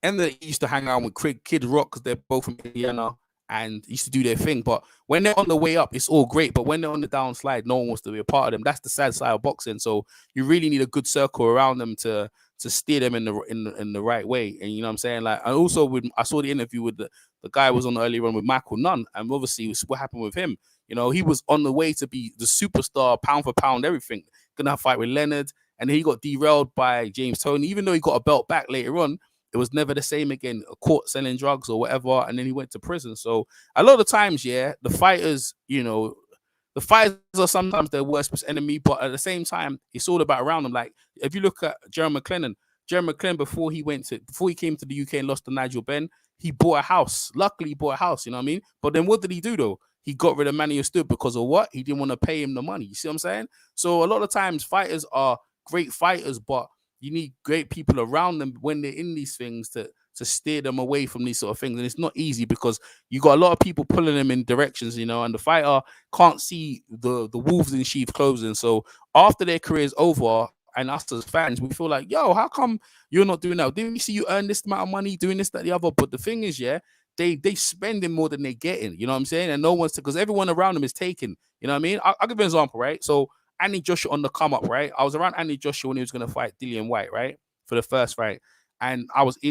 And he used to hang out with Kid Rock, because they're both from Indiana, and used to do their thing. But when they're on the way up, it's all great. But when they're on the downslide, no one wants to be a part of them. That's the sad side of boxing. So you really need a good circle around them to steer them in the right way. And you know what I'm saying? Like, and also I saw the interview with the guy was on the early run with Michael Nunn, and obviously what happened with him. He was on the way to be the superstar, pound for pound, everything. Gonna have a fight with Leonard, and then he got derailed by James Toney. Even though he got a belt back later on, it was never the same again. Caught selling drugs or whatever, and then he went to prison. So a lot of times, the fighters, the fighters are sometimes their worst enemy, but at the same time, it's all about around them. Like, if you look at Jeremy McLennan before he came to the UK and lost to Nigel Benn, he bought a house. Luckily, he bought a house. You know what I mean? But then what did he do though? He got rid of Manny Stood because of what? He didn't want to pay him the money. You see what I'm saying? So a lot of times fighters are great fighters, but you need great people around them when they're in these things to steer them away from these sort of things. And it's not easy because you got a lot of people pulling them in directions, you know, and the fighter can't see the wolves in sheep clothing. So after their career is over, and us as fans, we feel like, yo, how come you're not doing that? Didn't we see you earn this amount of money doing this, that, the other? But the thing is, yeah, they spending more than they're getting. You know what I'm saying? And no one's because everyone around them is taking. You know what I mean? I'll give you an example, right? So Andy Joshua on the come up, right? I was around Andy Joshua when he was going to fight Dillian White, right? For the first fight. And I was I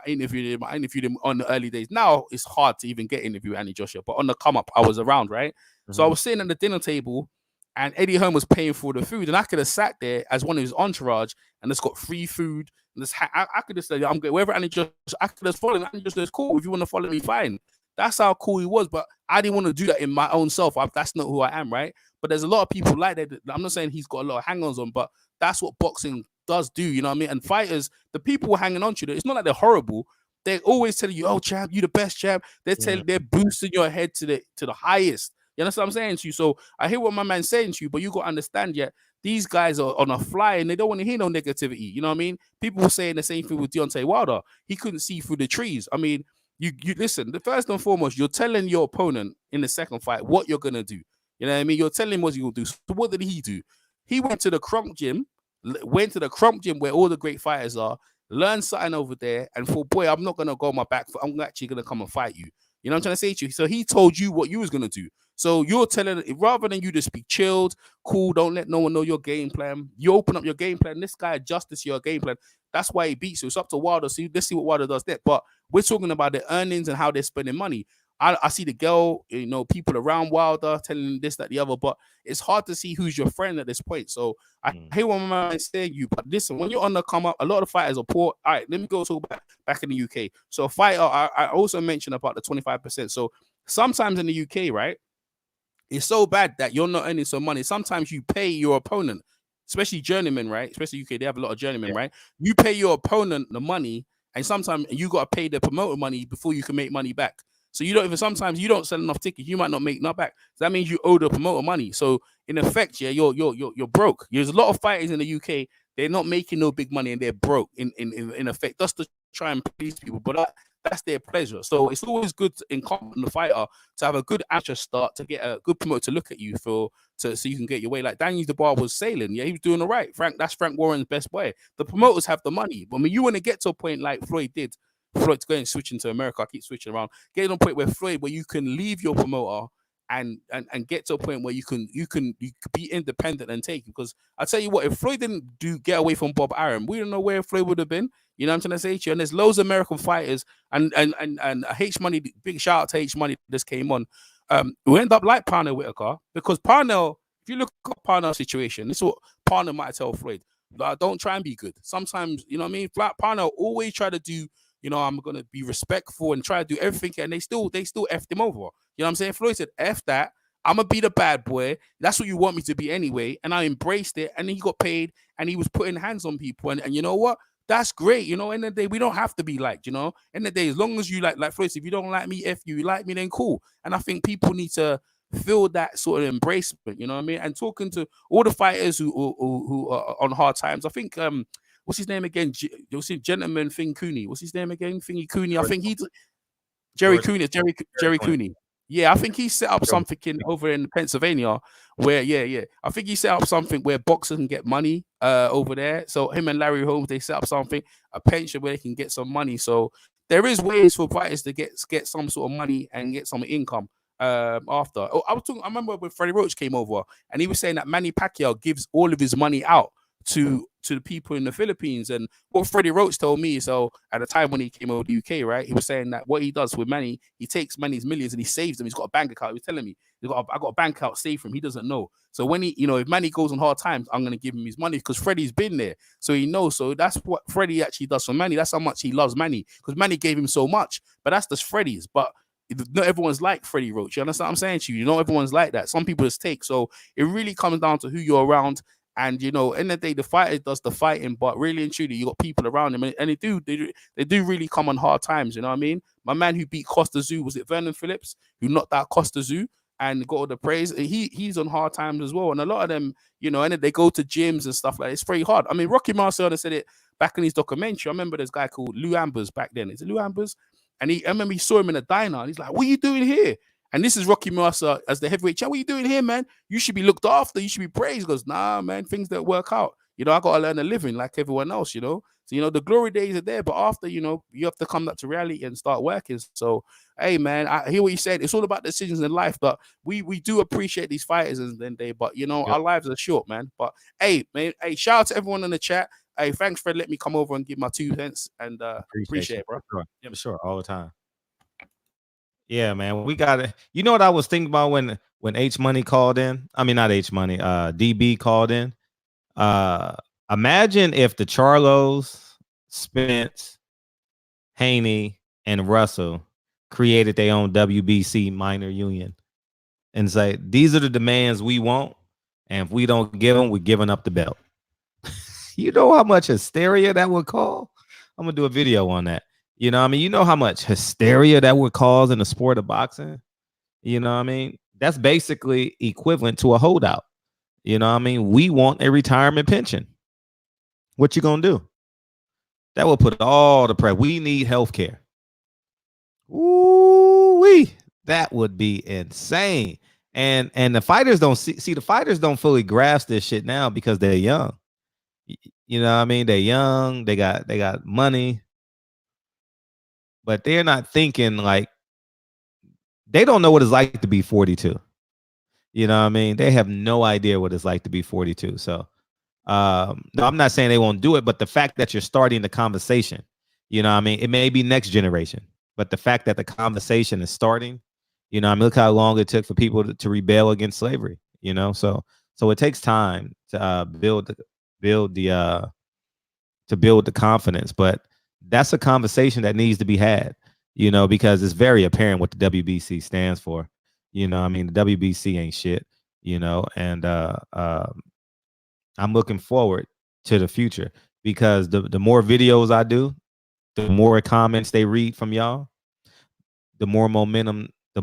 interviewed him on the early days. Now it's hard to even get interview Andy Joshua, but on the come up, I was around, right? Mm-hmm. So I was sitting at the dinner table and Eddie Hearn was paying for the food. And I could have sat there as one of his entourage and just got free food. And I could have said, I'm good. Wherever Andy Joshua, I could have followed Andy Joshua. It's cool. If you want to follow me, fine. That's how cool he was. But I didn't want to do that in my own self. That's not who I am, right? But there's a lot of people like that. I'm not saying he's got a lot of hang-ons on, but that's what boxing does do, you know what I mean? And fighters, the people hanging on to you, it's not like they're horrible. They're always telling you, "Oh, champ, you the best, champ." They're boosting your head to the highest. You understand what I'm saying to you? So I hear what my man's saying to you, but you got to understand, yeah, these guys are on a fly and they don't want to hear no negativity. You know what I mean? People were saying the same thing with Deontay Wilder. He couldn't see through the trees. I mean, you listen. The first and foremost, you're telling your opponent in the second fight what you're gonna do. You know what I mean? You're telling him what you're gonna do. So what did he do? He went to the Crump gym. Went to the Crump gym where all the great fighters are, learned something over there, and thought, boy, I'm not going to go on my back foot. I'm actually going to come and fight you. You know what I'm trying to say to you? So he told you what you was going to do. So you're telling, rather than you just be chilled, cool, don't let no one know your game plan, you open up your game plan. This guy adjusts to your game plan. That's why he beats you. It's up to Wilder. So let's see what Wilder does there. But we're talking about the earnings and how they're spending money. I see the girl, you know, people around Wilder telling this, that, the other, but it's hard to see who's your friend at this point. So I hear what my man is saying you, but listen, when you're on the come up, a lot of fighters are poor. All right, let me go talk back in the UK. So a fighter, I also mentioned about the 25%. So sometimes in the UK, right, it's so bad that you're not earning some money. Sometimes you pay your opponent, especially journeymen, right? Especially UK, they have a lot of journeymen, right? You pay your opponent the money, and sometimes you got to pay the promoter money before you can make money back. So you don't even sometimes you don't sell enough tickets, you might not make enough back. So that means you owe the promoter money. So in effect, yeah, you're broke. There's a lot of fighters in the UK, they're not making no big money and they're broke in effect. Just to try and please people, but that's their pleasure. So it's always good in the fighter to have a good amateur start, to get a good promoter to look at you so you can get your way. Like Daniel DeBar was sailing, yeah, he was doing all right. That's Frank Warren's best boy. The promoters have the money. But I mean, you want to get to a point like Floyd did. Floyd's going switching to America. I keep switching around. Getting to a point where Floyd, where you can leave your promoter and get to a point where you can be independent and take. Because I tell you what, if Floyd didn't get away from Bob Arum, we don't know where Floyd would have been. You know what I'm trying to say to you? And there's loads of American fighters and H Money, big shout out to H Money that just came on. We end up like Parnell Whitaker because Parnell, if you look at Parnell's situation, this is what Parnell might tell Floyd. Don't try and be good. Sometimes, you know what I mean? Parnell always try to do, you know, I'm gonna be respectful and try to do everything, and they still effed him over. You know what I'm saying? Floyd said, F that. I'm gonna be the bad boy. That's what you want me to be anyway. And I embraced it, and then he got paid and he was putting hands on people. And you know what? That's great. You know, in the day, we don't have to be liked, you know. In the day, as long as you like Floyd said, if you don't like me, F you like me, then cool. And I think people need to feel that sort of embracement, you know what I mean? And talking to all the fighters who are on hard times, I think what's his name again? You'll see Gentleman Thing Cooney. What's his name again? Thingy Cooney. I think he's Jerry Cooney. Jerry Cooney. Yeah, I think he set up something over in Pennsylvania where, I think he set up something where boxers can get money over there. So him and Larry Holmes, they set up something, a pension where they can get some money. So there is ways for fighters to get some sort of money and get some income after. I remember when Freddie Roach came over and he was saying that Manny Pacquiao gives all of his money out to the people in the Philippines. And what Freddie Roach told me, so at the time when he came over to the UK, right, he was saying that what he does with Manny, he takes Manny's millions and he saves them. He's got a bank account. He was telling me, I got a bank account saved for him. He doesn't know. So when he, you know, if Manny goes on hard times, I'm going to give him his money because Freddie's been there. So he knows. So that's what Freddie actually does for Manny. That's how much he loves Manny because Manny gave him so much. But that's just Freddie's. But not everyone's like Freddie Roach. You understand what I'm saying to you? Not everyone's like that. Some people just take. So it really comes down to who you're around. And, you know, in the day, the fighter does the fighting, but really and truly, you got people around him, and they do really come on hard times, you know what I mean? My man who beat Costa Zoo, was it Vernon Phillips, who knocked out Costa Zoo and got all the praise? He's on hard times as well. And a lot of them, you know, and they go to gyms and stuff like that. It's very hard. I mean, Rocky Marciano said it back in his documentary. I remember this guy called Lou Ambers back then. Is it Lou Ambers? And I remember he saw him in a diner and he's like, what are you doing here? And this is Rocky Marciano as the heavyweight champ. What are you doing here, man? You should be looked after. You should be praised. He goes, nah, man, things don't work out. You know, I got to learn a living like everyone else, you know. So, you know, the glory days are there, but after, you know, you have to come back to reality and start working. So, hey, man, I hear what you said. It's all about decisions in life, but we do appreciate these fighters and then but, you know, our lives are short, man. But, hey, man, hey, shout out to everyone in the chat. Hey, thanks for letting me come over and give my 2 cents and appreciate it, bro. Sure. Yeah, sure, all the time. Yeah, man, we got it. You know what I was thinking about when H Money called in? I mean, not H Money, DB called in. Imagine if the Charlos, Spence, Haney, and Russell created their own WBC minor union and say, these are the demands we want, and if we don't give them, we're giving up the belt. You know how much hysteria that would cause? I'm gonna do a video on that. You know what I mean? You know how much hysteria that would cause in the sport of boxing? You know what I mean? That's basically equivalent to a holdout. You know what I mean? We want a retirement pension. What you gonna do? That will put all the pressure. We need health care. Ooh-wee. That would be insane. And the fighters don't see the fighters don't fully grasp this shit now because they're young. You know what I mean? They're young, they got money, but they're not thinking like they don't know what it's like to be 42. You know what I mean? They have no idea what it's like to be 42. So no, I'm not saying they won't do it, but the fact that you're starting the conversation, you know what I mean? It may be next generation, but the fact that the conversation is starting, you know, I mean, look how long it took for people to rebel against slavery, you know? So it takes time to build the confidence, but that's a conversation that needs to be had, you know, because it's very apparent what the WBC stands for. You know, I mean, the WBC ain't shit, you know, and I'm looking forward to the future because the more videos I do, the more comments they read from y'all, the more momentum the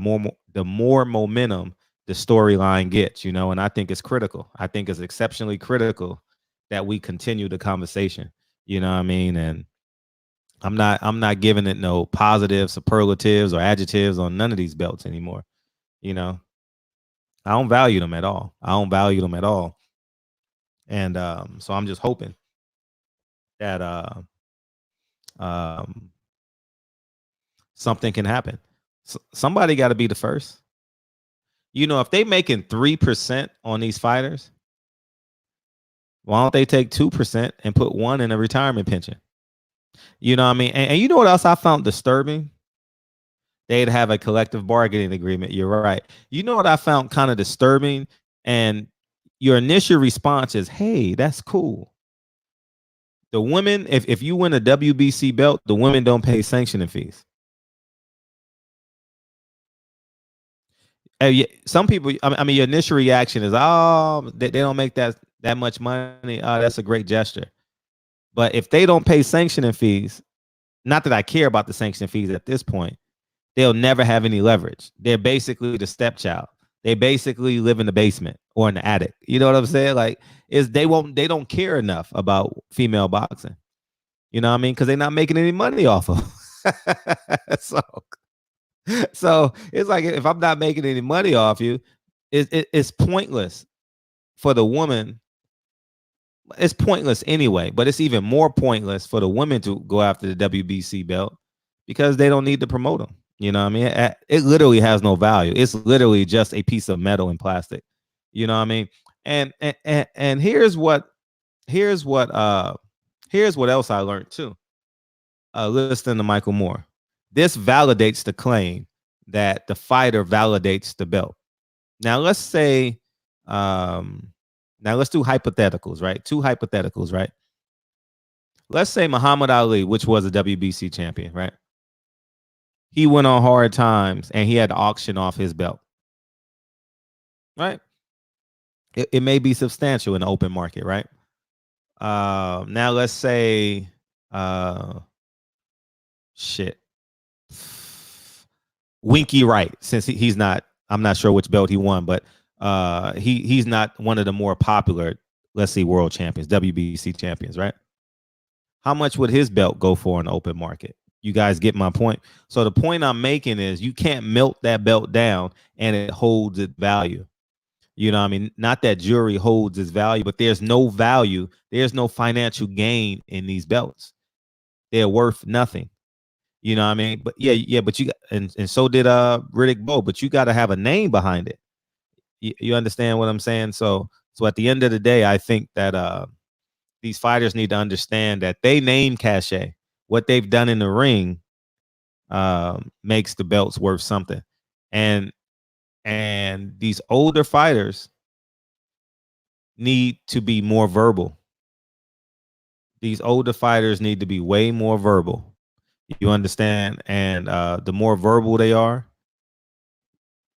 storyline gets, you know, and I think it's critical. I think it's exceptionally critical that we continue the conversation, you know what I mean? And I'm not giving it no positive superlatives or adjectives on none of these belts anymore. You know, I don't value them at all. And so I'm just hoping that something can happen. Somebody got to be the first. You know, if they making 3% on these fighters, why don't they take 2% and put 1 in a retirement pension? You know what I mean? And you know what else I found disturbing? They'd have a collective bargaining agreement. You're right. You know what I found kind of disturbing? And your initial response is, hey, that's cool. The women, if you win a WBC belt, the women don't pay sanctioning fees. Some people, I mean, your initial reaction is, oh, they don't make that much money. Oh, that's a great gesture. But if they don't pay sanctioning fees, not that I care about the sanctioning fees at this point, they'll never have any leverage. They're basically the stepchild. They basically live in the basement or in the attic. You know what I'm saying? Like, they don't care enough about female boxing. You know what I mean? Because they're not making any money off of. So it's like, if I'm not making any money off you, it's pointless for the woman. It's pointless anyway, but it's even more pointless for the women to go after the WBC belt because they don't need to promote them. You know what I mean? It literally has no value. It's literally just a piece of metal and plastic. You know what I mean? And here's what else I learned too. Listening to Michael Moore. This validates the claim that the fighter validates the belt. Now let's say now let's do hypotheticals, right? 2 hypotheticals, right? Let's say Muhammad Ali, which was a WBC champion, right? He went on hard times and he had to auction off his belt, right? It may be substantial in the open market, right? Now let's say, shit. Winky Wright, since he's not, I'm not sure which belt he won, but he's not one of the more popular, let's see, world champions, WBC champions, right? How much would his belt go for in the open market? You guys get my point. So the point I'm making is you can't melt that belt down and it holds its value. You know what I mean? Not that jewelry holds its value, but there's no value. There's no financial gain in these belts. They're worth nothing. You know what I mean? But yeah, but you got, and so did Riddick Bowe, but you got to have a name behind it. You understand what I'm saying? So at the end of the day, I think that these fighters need to understand that they name cachet. What they've done in the ring makes the belts worth something. And these older fighters need to be more verbal. These older fighters need to be way more verbal. You understand? And the more verbal they are,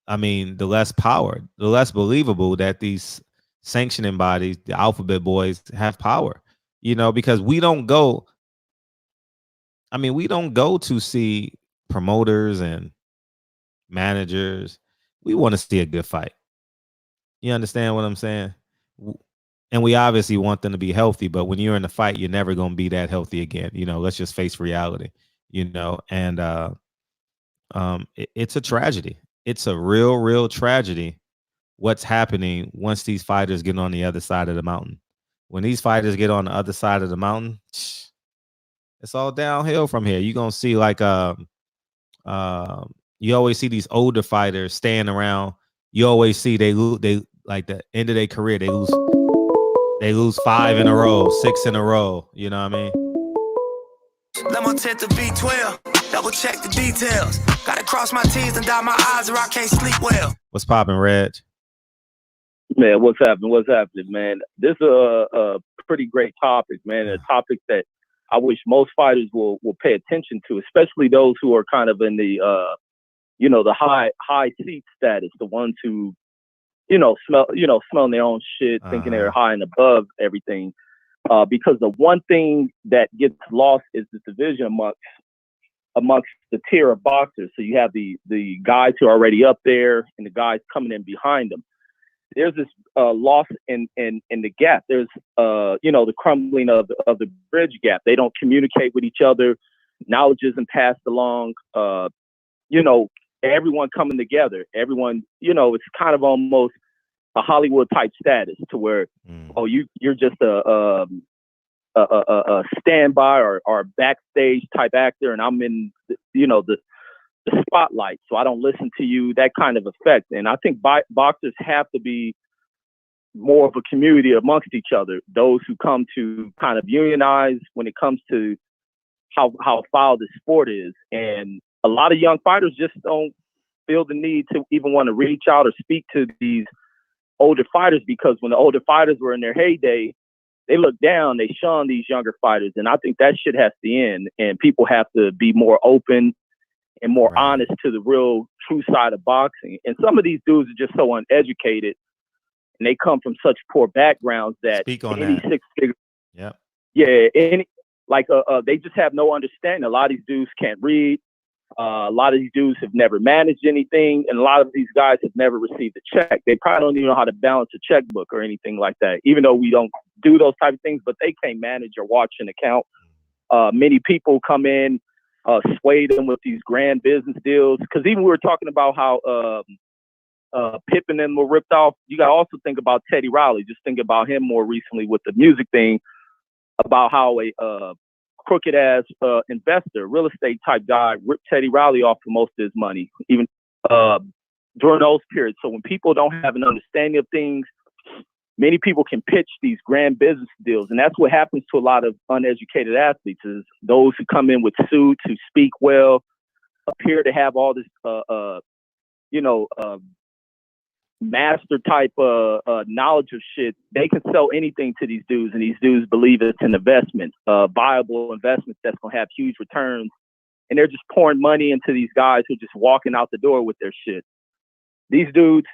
I mean, the less power, the less believable that these sanctioning bodies, the alphabet boys, have power. You know, because we don't go to see promoters and managers. We want to see a good fight. You understand what I'm saying? And we obviously want them to be healthy, but when you're in the fight, you're never going to be that healthy again. You know, let's just face reality, you know, and it's a tragedy. It's a real tragedy what's happening once these fighters get on the other side of the mountain. When these fighters get on the other side of the mountain, it's all downhill from here. You're going to see like you always see these older fighters staying around. You always see they like the end of their career, they lose 5 in a row, 6 in a row. You know what I mean? Lemon tint to B12, double check the details. Gotta cross my T's and dot my I's or I can't sleep well. What's poppin', Reg? Man, what's happening? What's happening, man? This is a pretty great topic, man. A topic that I wish most fighters will pay attention to, especially those who are kind of in the the high seat status, the ones who smelling their own shit, thinking they're high and above everything. Because the one thing that gets lost is the division amongst the tier of boxers. So you have the guys who are already up there and the guys coming in behind them. There's this loss in the gap. There's the crumbling of the bridge gap. They don't communicate with each other. Knowledge isn't passed along. Everyone coming together. Everyone, it's kind of almost a Hollywood type status to where you're just a standby or backstage type actor, and I'm in the spotlight, so I don't listen to you, that kind of effect. And I think boxers have to be more of a community amongst each other, those who come to kind of unionize when it comes to how foul the sport is. And a lot of young fighters just don't feel the need to even want to reach out or speak to these older fighters, because when the older fighters were in their heyday, they looked down, they shunned these younger fighters. And I think that shit has to end, and people have to be more open and more honest to the real true side of boxing. And some of these dudes are just so uneducated, and they come from such poor backgrounds that any six-figure, they just have no understanding. A lot of these dudes can't read. A lot of these dudes have never managed anything, and a lot of these guys have never received a check. They probably don't even know how to balance a checkbook or anything like that, even though we don't do those type of things, but they can't manage or watch an account. Many people come in, sway them with these grand business deals, because even we were talking about how Pippen and them were ripped off. You got to also think about Teddy Riley. Just think about him more recently with the music thing, about how a crooked ass investor, real estate type guy, ripped Teddy Riley off for most of his money, even during those periods. So when people don't have an understanding of things, many people can pitch these grand business deals. And that's what happens to a lot of uneducated athletes, is those who come in with suits, who speak well, appear to have all this, master type knowledge of shit. They can sell anything to these dudes, and these dudes believe it's an investment, viable investment that's going to have huge returns. And they're just pouring money into these guys who are just walking out the door with their shit. These dudes,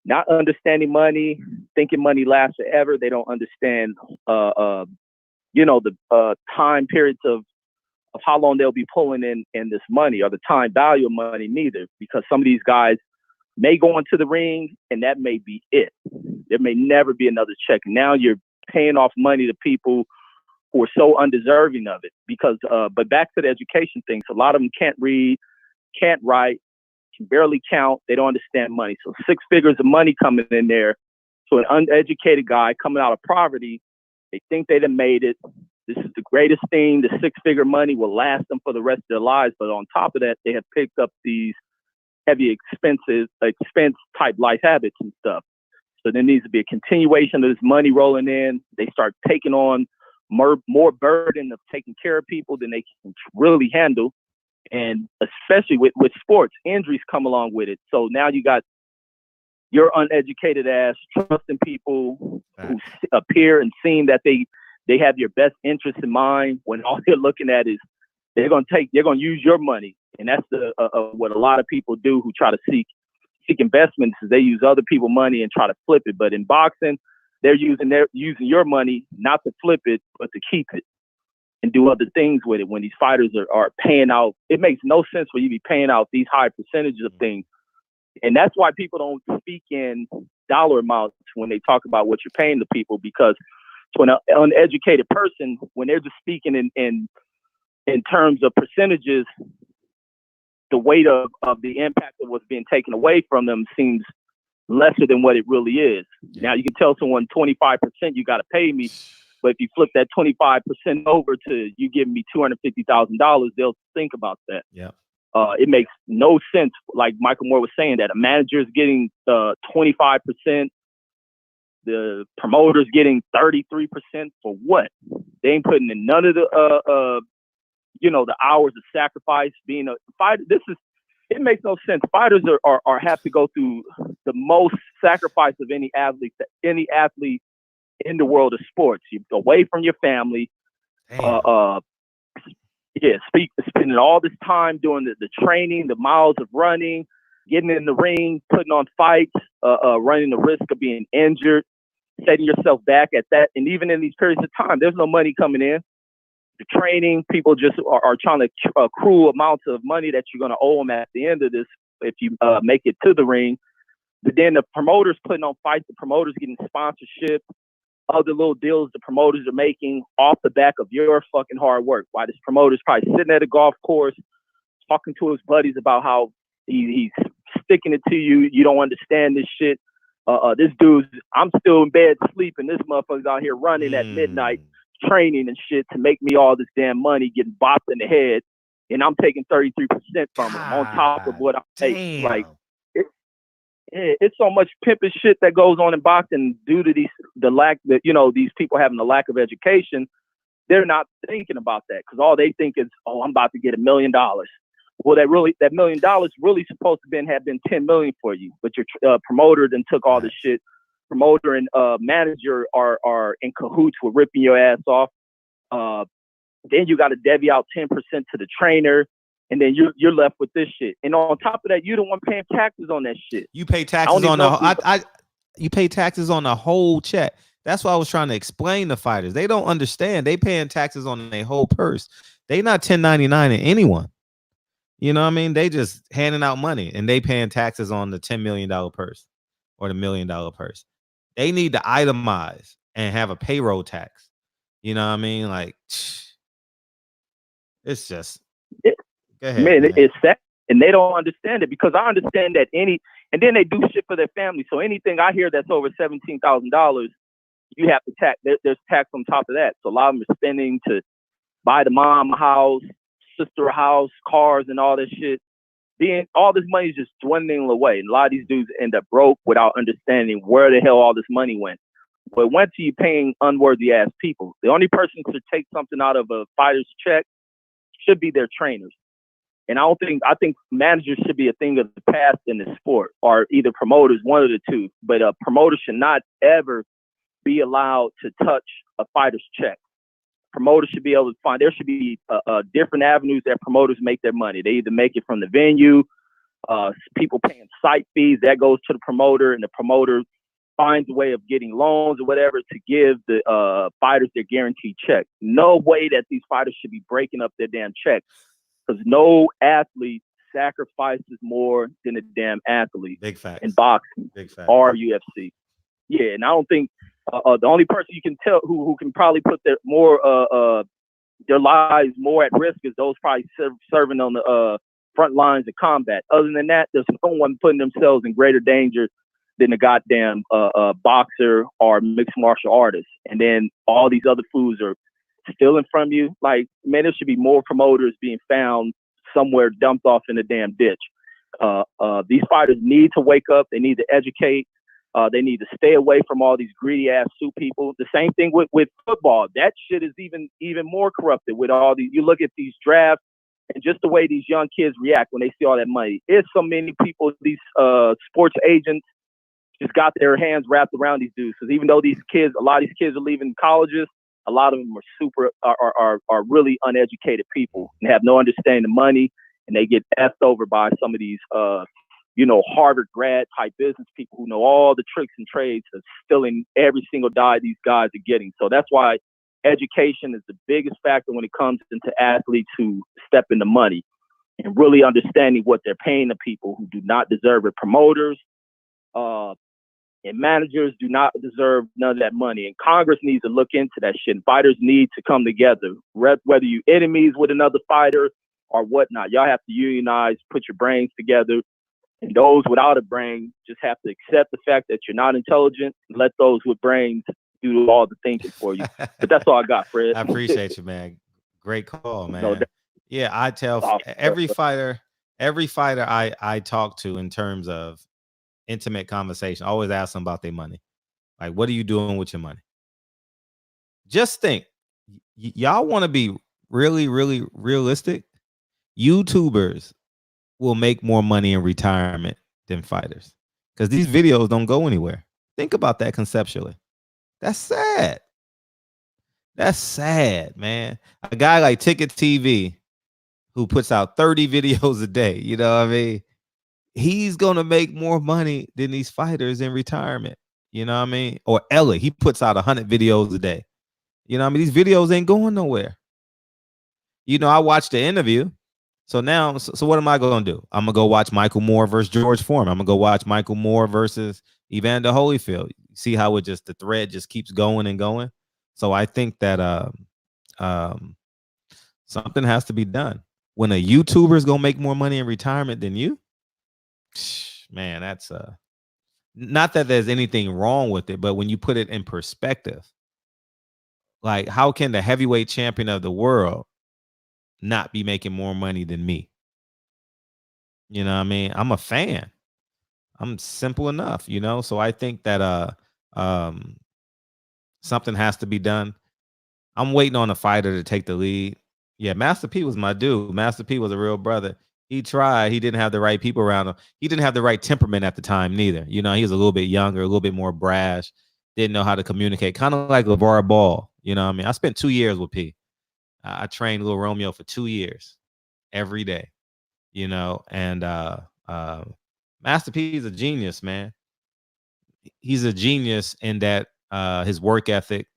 not understanding money, thinking money lasts forever. They don't understand, the time periods of of how long they'll be pulling in this money or the time value of money neither, because some of these guys may go into the ring and that may be it. There may never be another check. Now you're paying off money to people who are so undeserving of it because, but back to the education thing. So a lot of them can't read, can't write, can barely count. They don't understand money. So 6 figures of money coming in there. So an uneducated guy coming out of poverty, they think they done made it. This is the greatest thing. The 6-figure money will last them for the rest of their lives. But on top of that, they have picked up these heavy expense type life habits and stuff. So there needs to be a continuation of this money rolling in. They start taking on more burden of taking care of people than they can really handle. And especially with sports, injuries come along with it. So now you got your uneducated ass trusting people who appear and seem that they have your best interest in mind when all they're looking at is they're going to use your money. And that's what a lot of people do who try to seek investments is they use other people's money and try to flip it. But in boxing, they're using your money not to flip it, but to keep it and do other things with it. When these fighters are paying out, it makes no sense for you to be paying out these high percentages of things. And that's why people don't speak in dollar amounts when they talk about what you're paying the people, because to an uneducated person, when they're just speaking in terms of percentages, the weight of the impact of what's being taken away from them seems lesser than what it really is. Yeah. Now you can tell someone 25% you got to pay me, but if you flip that 25% over to you giving me $250,000, they'll think about that. Yeah. It makes no sense, like Michael Moore was saying, that a manager is getting 25%, the promoter's getting 33% for what? They ain't putting in none of the the hours of sacrifice. Being a fighter, it makes no sense. Fighters are have to go through the most sacrifice of any athlete in the world of sports. You're away from your family. Spending all this time doing the training, the miles of running, getting in the ring, putting on fights, running the risk of being injured, setting yourself back at that. And even in these periods of time, there's no money coming in. The training, people just are trying to accrue amounts of money that you're going to owe them at the end of this if you make it to the ring. But then the promoters putting on fights, the promoters getting sponsorship, other little deals the promoters are making off the back of your fucking hard work. Why this promoter's probably sitting at a golf course talking to his buddies about how he's sticking it to you. You don't understand this shit. This dude's, I'm still in bed sleeping. This motherfucker's out here running at midnight, training and shit to make me all this damn money, getting bopped in the head, and I'm taking 33% from him on top of what I take. Like, it's so much pimping shit that goes on in boxing due to these people having a lack of education. They're not thinking about that because all they think is, oh, I'm about to get $1 million. Well, that $1 million really supposed to have been 10 million for you, but your promoter then took all this shit. Promoter and manager are in cahoots with ripping your ass off. Then you got to divvy out 10% to the trainer, and then you're left with this shit. And on top of that, you don't want paying taxes on that shit. You pay taxes on you pay taxes on the whole check. That's what I was trying to explain to fighters. They don't understand. They paying taxes on their whole purse. They not 1099 to anyone. You know what I mean? They just handing out money and they paying taxes on the $10 million purse or the $1 million purse. They need to itemize and have a payroll tax. You know what I mean? Like, it's just, go ahead, man. It's that, and they don't understand it because I understand that and then they do shit for their family. So anything I hear that's over $17,000, you have to tax. There's tax on top of that. So a lot of them are spending to buy the mom a house, sister a house, cars, and all this shit. All this money is just dwindling away. And a lot of these dudes end up broke without understanding where the hell all this money went. But it went to you paying unworthy ass people. The only person to take something out of a fighter's check should be their trainers. And I think managers should be a thing of the past in the sport, or either promoters, one of the two. But a promoter should not ever be allowed to touch a fighter's check. Promoters should be able to there should be different avenues that promoters make their money. They either make it from the venue, people paying site fees, that goes to the promoter, and the promoter finds a way of getting loans or whatever to give the fighters their guaranteed check. No way that these fighters should be breaking up their damn checks, because no athlete sacrifices more than a damn athlete. Big facts. In boxing. Big facts. Or UFC. Yeah, and I don't think the only person you can tell who can probably put their lives more at risk is those probably serving on the front lines of combat. Other than that, there's no one putting themselves in greater danger than a goddamn boxer or mixed martial artist. And then all these other fools are stealing from you. Like, man, there should be more promoters being found somewhere dumped off in a damn ditch. These fighters need to wake up. They need to educate. They need to stay away from all these greedy ass suit people. The same thing with football. That shit is even more corrupted with all these. You look at these drafts and just the way these young kids react when they see all that money. It's so many people, these sports agents just got their hands wrapped around these dudes. Because even though a lot of these kids are leaving colleges, a lot of them are really uneducated people and have no understanding of money, and they get effed over by some of these Harvard grad type business people who know all the tricks and trades of stealing every single dime these guys are getting. So that's why education is the biggest factor when it comes into athletes who step into money, and really understanding what they're paying the people who do not deserve it. Promoters and managers do not deserve none of that money. And Congress needs to look into that shit. And fighters need to come together, whether you enemies with another fighter or whatnot. Y'all have to unionize, put your brains together. And those without a brain just have to accept the fact that you're not intelligent and let those with brains do all the thinking for you. But that's all I got, Fred. I appreciate you, man. Great call, man. No, yeah, I tell every fighter I talk to in terms of intimate conversation, I always ask them about their money. Like, what are you doing with your money? Just think, y'all want to be really, really realistic? YouTubers will make more money in retirement than fighters, because these videos don't go anywhere. Think about that conceptually. That's sad. That's sad, man. A guy like Ticket TV, who puts out 30 videos a day, you know what I mean? He's going to make more money than these fighters in retirement. You know what I mean? Or Ellie, he puts out 100 videos a day. You know what I mean? These videos ain't going nowhere. You know, I watched the interview. So now, so what am I going to do? I'm going to go watch Michael Moore versus George Foreman. I'm going to go watch Michael Moore versus Evander Holyfield. See how the thread just keeps going and going. So I think that something has to be done. When a YouTuber is going to make more money in retirement than you, man, that's not that there's anything wrong with it, but when you put it in perspective, like, how can the heavyweight champion of the world not be making more money than me? You know what I mean? I'm a fan. I'm simple enough, you know? So I think that something has to be done. I'm waiting on a fighter to take the lead. Yeah, Master P was my dude. Master P was a real brother. He tried. He didn't have the right people around him. He didn't have the right temperament at the time neither. You know, he was a little bit younger, a little bit more brash, didn't know how to communicate, kind of like LeVar Ball. You know what I mean? I spent 2 years with P. I trained Little Romeo for 2 years every day, you know, and Master P is a genius, man. He's a genius in that his work ethic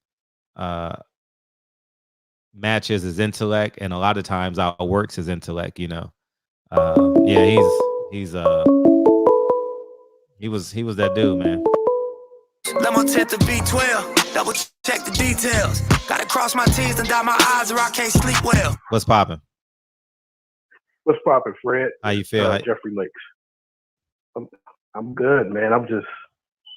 matches his intellect, and a lot of times outworks his intellect, you know. Yeah, he was that dude, man. Let my tent to B12, double check the details. Gotta cross my T's and dot my I's or I can't sleep well. What's poppin'? What's poppin', Fred? How you feel? Jeffrey Lakes. I'm good, man. I'm just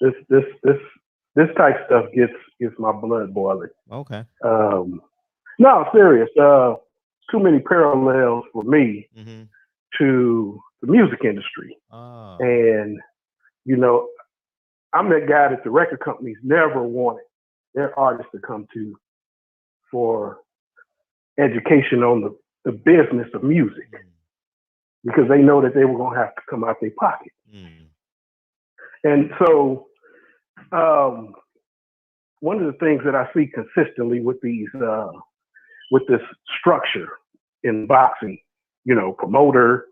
this type stuff gets my blood boiling. Okay. No, serious. Too many parallels for me to the music industry. Oh. And, you know, I'm that guy that the record companies never wanted their artists to come to for education on the business of music, because they know that they were going to have to come out their pocket. And so one of the things that I see consistently with these with this structure in boxing, you know, promoter,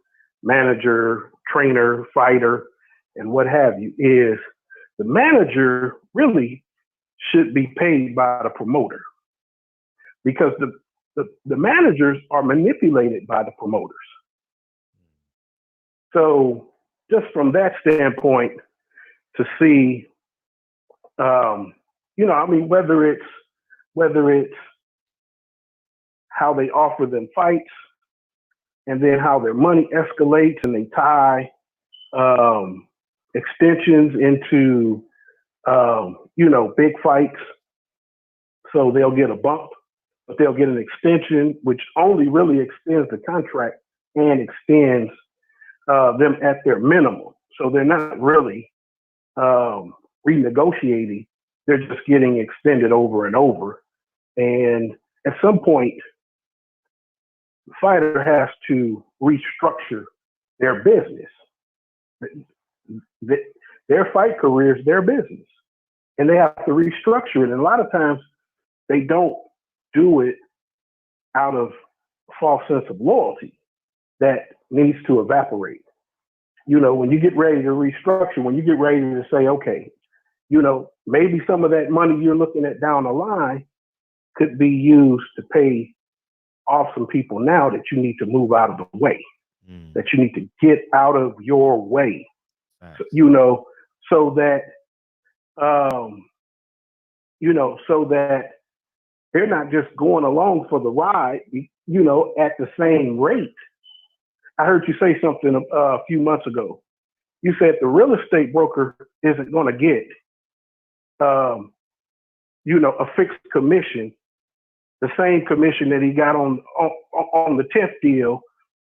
manager, trainer, fighter, and what have you, is The manager really should be paid by the promoter because the managers are manipulated by the promoters. So just from that standpoint, to see, whether it's how they offer them fights, and then how their money escalates, and they tie extensions into big fights, so they'll get a bump, but they'll get an extension, which only really extends the contract and extends them at their minimum. So they're not really renegotiating. They're just getting extended over and over. And at some point, the fighter has to restructure their business. Their fight career is their business, and they have to restructure it. And a lot of times, they don't do it out of a false sense of loyalty that needs to evaporate. When you get ready to restructure, when you get ready to say, okay, maybe some of that money you're looking at down the line could be used to pay off some people now that you need to move out of the way, that you need to get out of your way, so that they're not just going along for the ride, at the same rate. I heard you say something a few months ago. You said the real estate broker isn't going to get, a fixed commission, the same commission that he got on the 10th deal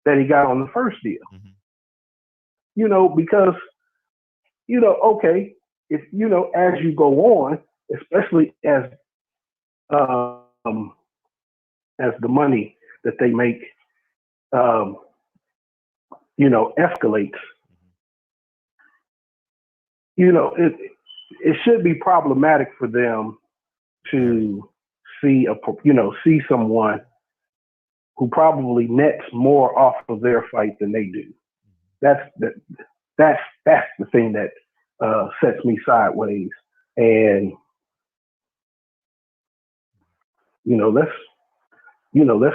that he got on the first deal. Because, okay, if, as you go on, especially as the money that they make, escalates, it should be problematic for them to see someone who probably nets more off of their fight than they do. That's the thing that sets me sideways. And let's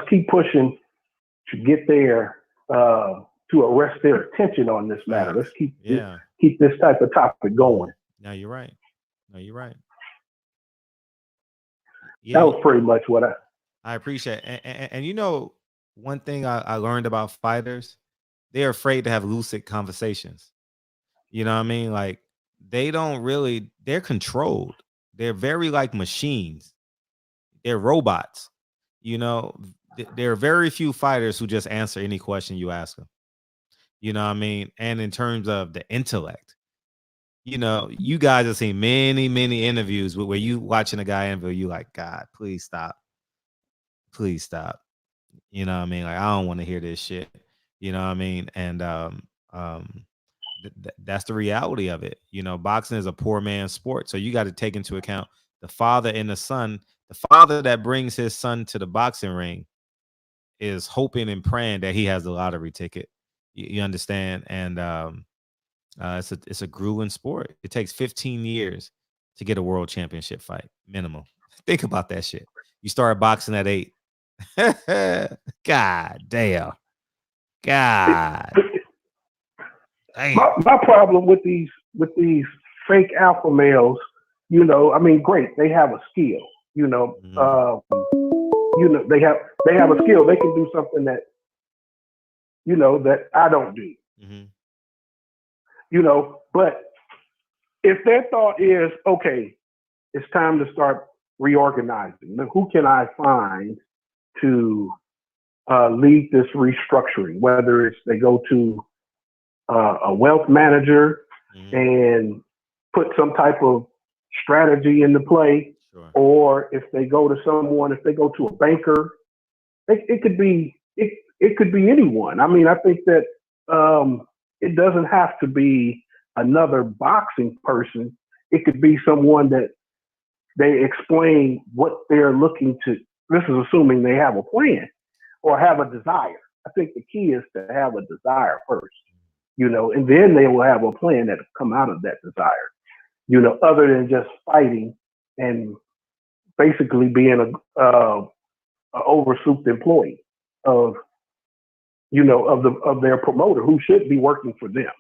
keep pushing to get there, to arrest their attention on this matter. Let's keep this type of topic going. No, you're right. That was pretty much what I appreciate. And one thing I learned about fighters, they're afraid to have lucid conversations. You know what I mean? Like they're controlled. They're very like machines. They're robots. There are very few fighters who just answer any question you ask them. You know what I mean? And in terms of the intellect, you guys have seen many, many interviews where you watching a guy interview, you like, God, please stop. Please stop. You know what I mean? Like, I don't want to hear this shit. You know what I mean? And that's the reality of it. Boxing is a poor man's sport. So you got to take into account the father and the son. The father that brings his son to the boxing ring is hoping and praying that he has the lottery ticket. You understand? And it's a grueling sport. It takes 15 years to get a world championship fight minimum. Think about that shit. You started boxing at 8. God damn. God. My problem with these fake alpha males, great, they have a skill. They have a skill. They can do something that that I don't do. But if their thought is, okay, it's time to start reorganizing. Who can I find to lead this restructuring? Whether it's they go to a wealth manager and put some type of strategy into play, or if they go to a banker, it could be anyone. I mean, I think that it doesn't have to be another boxing person. It could be someone that they explain what they're looking to. This is assuming they have a plan or have a desire. I think the key is to have a desire first, and then they will have a plan that will come out of that desire. other than just fighting and basically being a oversouped employee of of their promoter who should be working for them.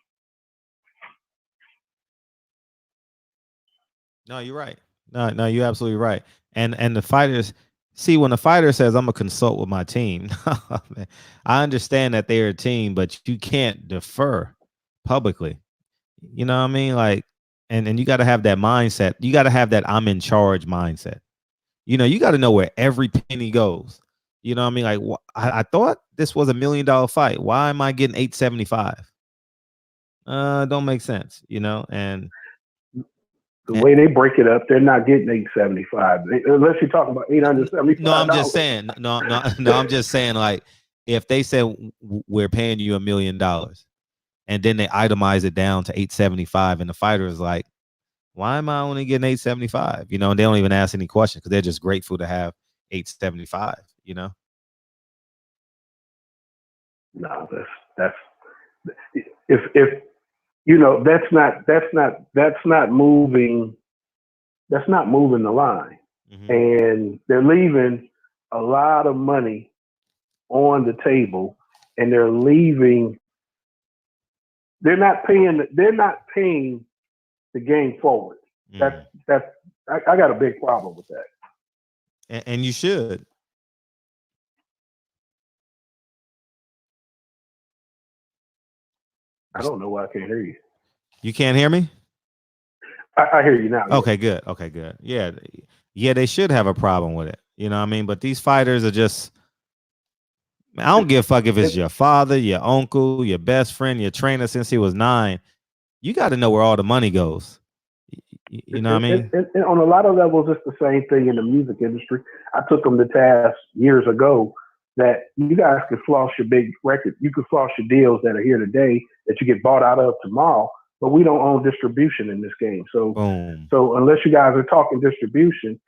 No, you're right. No, you're absolutely right. And the fighters see when the fighter says, "I'm gonna consult with my team." Man, I understand that they're a team, but you can't defer publicly. You know what I mean? Like, and you got to have that mindset. You got to have that I'm in charge mindset. You got to know where every penny goes. You know what I mean? Like, I thought this was $1 million fight. Why am I getting 875? Don't make sense. And The way they break it up, they're not getting 875 unless you're talking about $875. no, I'm just saying. No, I'm just saying. Like, if they said we're paying you $1 million, and then they itemize it down to 875, and the fighter is like, why am I only getting 875? And they don't even ask any questions because they're just grateful to have 875. No, that's if that's not moving the line. Mm-hmm. And they're leaving a lot of money on the table, and they're not paying the game forward. I got a big problem with that. And you should. I don't know why I can't hear you. You can't hear me? I hear you now. Okay, good. Okay, good. Yeah, they should have a problem with it. You know what I mean? But these fighters are just, I don't give a fuck if it's your father, your uncle, your best friend, your trainer since he was 9. You got to know where all the money goes. You know what I mean? And on a lot of levels, it's the same thing in the music industry. I took them to task years ago that you guys could floss your big record. You could floss your deals that are here today that you get bought out of tomorrow, but we don't own distribution in this game. So unless you guys are talking distribution,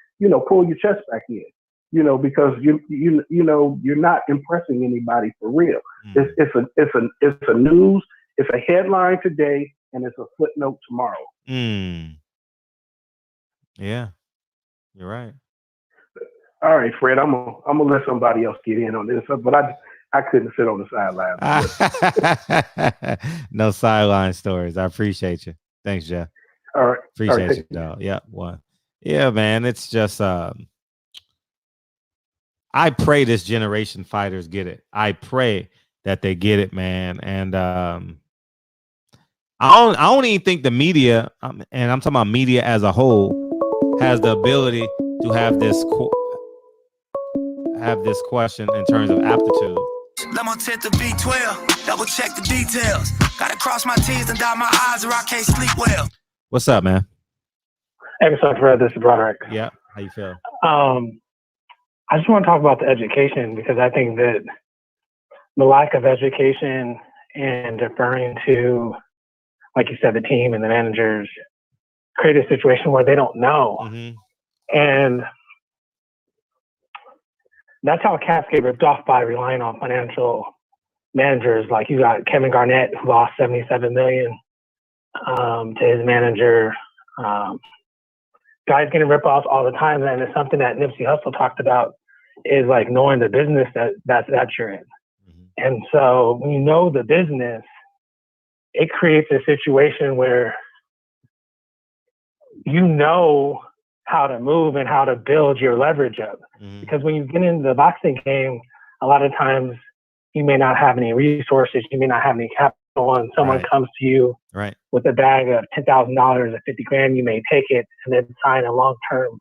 pull your chest back in, because you're not impressing anybody for real. It's a news, it's a headline today, and it's a footnote tomorrow. Yeah, you're right. All right, Fred, I'm gonna let somebody else get in on this, but I couldn't sit on the sideline. No sideline stories. I appreciate you. Thanks, Jeff. All right, appreciate you, dog. Yeah, one. Yeah, man. It's just I pray this generation fighters get it. I pray that they get it, man. And I don't even think the media, and I'm talking about media as a whole, has the ability to have this question in terms of aptitude. Let my 10 to B12, double check the details. Gotta cross my T's and dot my I's or I can't sleep well. What's up, man? Hey, what's up, Fred? This is Broderick. Yeah, how you feel? I just want to talk about the education because I think that the lack of education and deferring to, like you said, the team and the managers create a situation where they don't know. Mm-hmm. And that's how cats get ripped off by relying on financial managers. Like you got Kevin Garnett, who lost $77 million to his manager. Guys getting ripped off all the time, and it's something that Nipsey Hussle talked about is like knowing the business that you're in. Mm-hmm. And so when you know the business, it creates a situation where you know how to move and how to build your leverage up. Mm-hmm. Because when you get into the boxing game, a lot of times you may not have any resources, you may not have any capital, and someone comes to you with a bag of $10,000 or $50,000, you may take it and then sign a long-term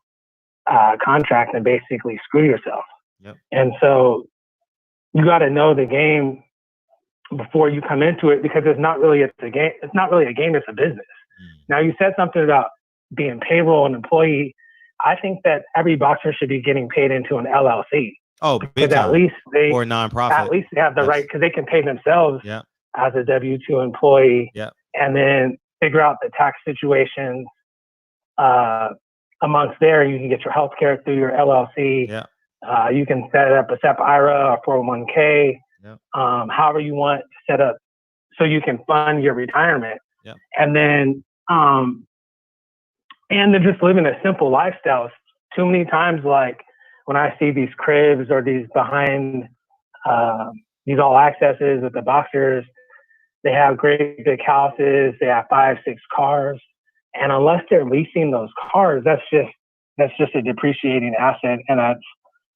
contract and basically screw yourself. Yep. And so you got to know the game before you come into it, because it's not really a game. It's not really a game. It's a business. Now, you said something about being payroll and employee. I think that every boxer should be getting paid into an LLC. Oh, big time. At least they, or nonprofit. At least they have the right, because they can pay themselves as a W-2 employee, and then figure out the tax situations amongst there. You can get your health care through your LLC. You can set up a SEP IRA or 401k, however you want to set up so you can fund your retirement. And then And they're just living a simple lifestyle. Too many times, like when I see these cribs or these behind these all accesses with the boxers, they have great big houses, they have 5, 6 cars. And unless they're leasing those cars, that's just a depreciating asset. And that's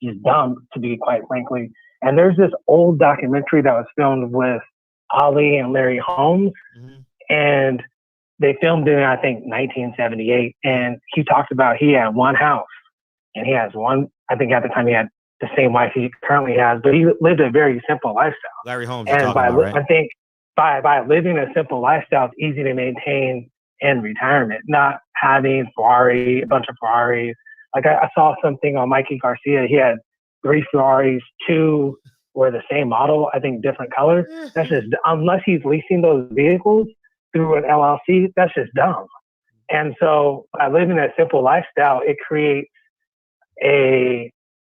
just dumb, to be quite frankly. And there's this old documentary that was filmed with Ali and Larry Holmes. And they filmed it in, I think, 1978. And he talked about he had one house and he has one, I think at the time he had the same wife he currently has, but he lived a very simple lifestyle. Larry Holmes, and by, right? I think by living a simple lifestyle, it's easy to maintain in retirement, not having a bunch of Ferraris. Like I saw something on Mikey Garcia. He had 3 Ferraris, 2 were the same model, I think different colors. That's just, unless he's leasing those vehicles through an LLC, that's just dumb. And so by living a simple lifestyle, it creates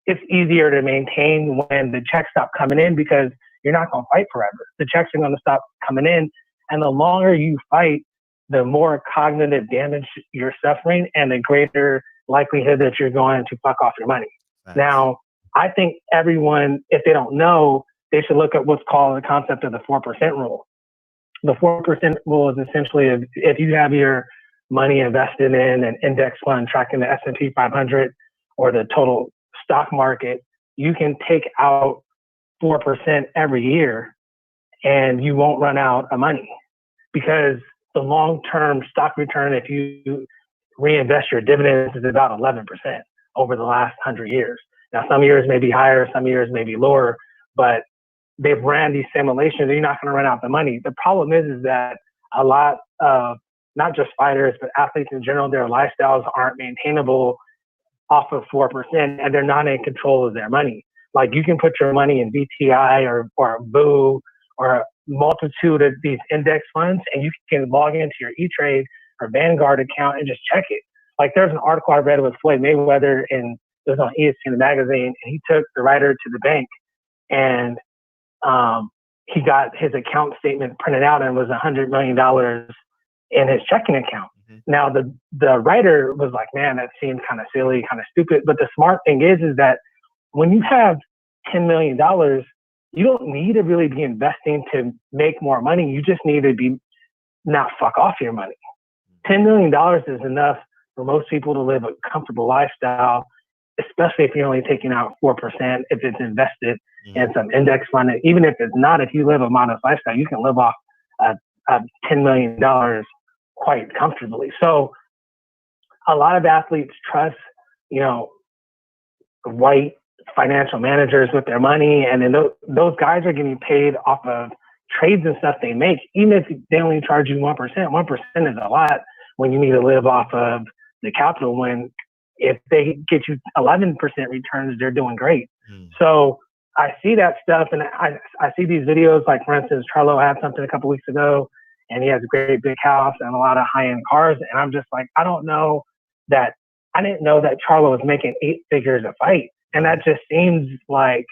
it's easier to maintain when the checks stop coming in, because you're not going to fight forever. The checks are going to stop coming in. And the longer you fight, the more cognitive damage you're suffering and the greater likelihood that you're going to fuck off your money. Nice. Now, I think everyone, if they don't know, they should look at what's called the concept of the 4% rule. The 4% rule is essentially if you have your money invested in an index fund tracking the S&P 500 or the total stock market, you can take out 4% every year and you won't run out of money, because the long-term stock return, if you reinvest your dividends, is about 11% over the last 100 years. Now, some years may be higher, some years may be lower, but they've ran these simulations and you're not going to run out the money. The problem is that a lot of, not just fighters, but athletes in general, their lifestyles aren't maintainable off of 4%, and they're not in control of their money. Like, you can put your money in VTI or Boo or a multitude of these index funds, and you can log into your E-Trade or Vanguard account and just check it. Like, there's an article I read with Floyd Mayweather, and it was on ESPN magazine, and he took the writer to the bank, and he got his account statement printed out, and it was $100 million in his checking account. Now, the writer was like, man, that seemed kind of silly, kind of stupid. But the smart thing is that when you have $10 million, you don't need to really be investing to make more money. You just need to be not fuck off your money. $10 million is enough for most people to live a comfortable lifestyle, especially if you're only taking out 4%, if it's invested in some index fund. Even if it's not, if you live a modest lifestyle, you can live off $10 million quite comfortably. So a lot of athletes trust, white financial managers with their money. And then those guys are getting paid off of trades and stuff they make, even if they only charge you 1%. 1% is a lot when you need to live off of the capital, when if they get you 11% returns, they're doing great. So I see that stuff, and I see these videos, like, for instance, Charlo had something a couple weeks ago, and he has a great big house and a lot of high-end cars. And I'm just like, I didn't know that Charlo was making 8 figures a fight. And that just seems like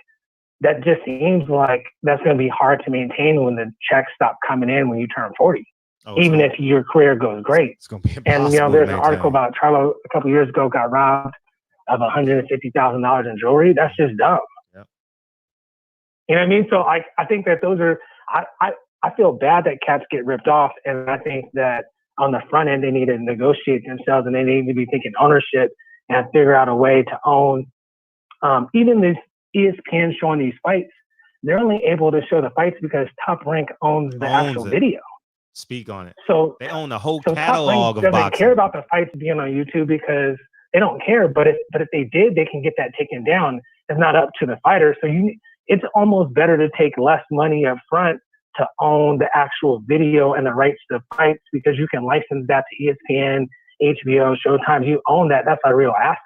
that's going to be hard to maintain when the checks stop coming in when you turn 40, even if your career goes great. It's going to be impossible. And, there's an article about Charlo a couple of years ago got robbed of $150,000 in jewelry. That's just dumb. Yep. You know what I mean? So I think that those are, I feel bad that cats get ripped off, and I think that on the front end they need to negotiate themselves, and they need to be thinking ownership and figure out a way to own. Even this ESPN showing these fights, they're only able to show the fights because Top Rank owns the actual video. Speak on it. So they own the whole catalog of boxing. Doesn't boxing. Care about the fights being on YouTube because they don't care. But if they did, they can get that taken down. It's not up to the fighter. So it's almost better to take less money up front to own the actual video and the rights to fights, because you can license that to ESPN, HBO, Showtime. You own that. That's a real asset.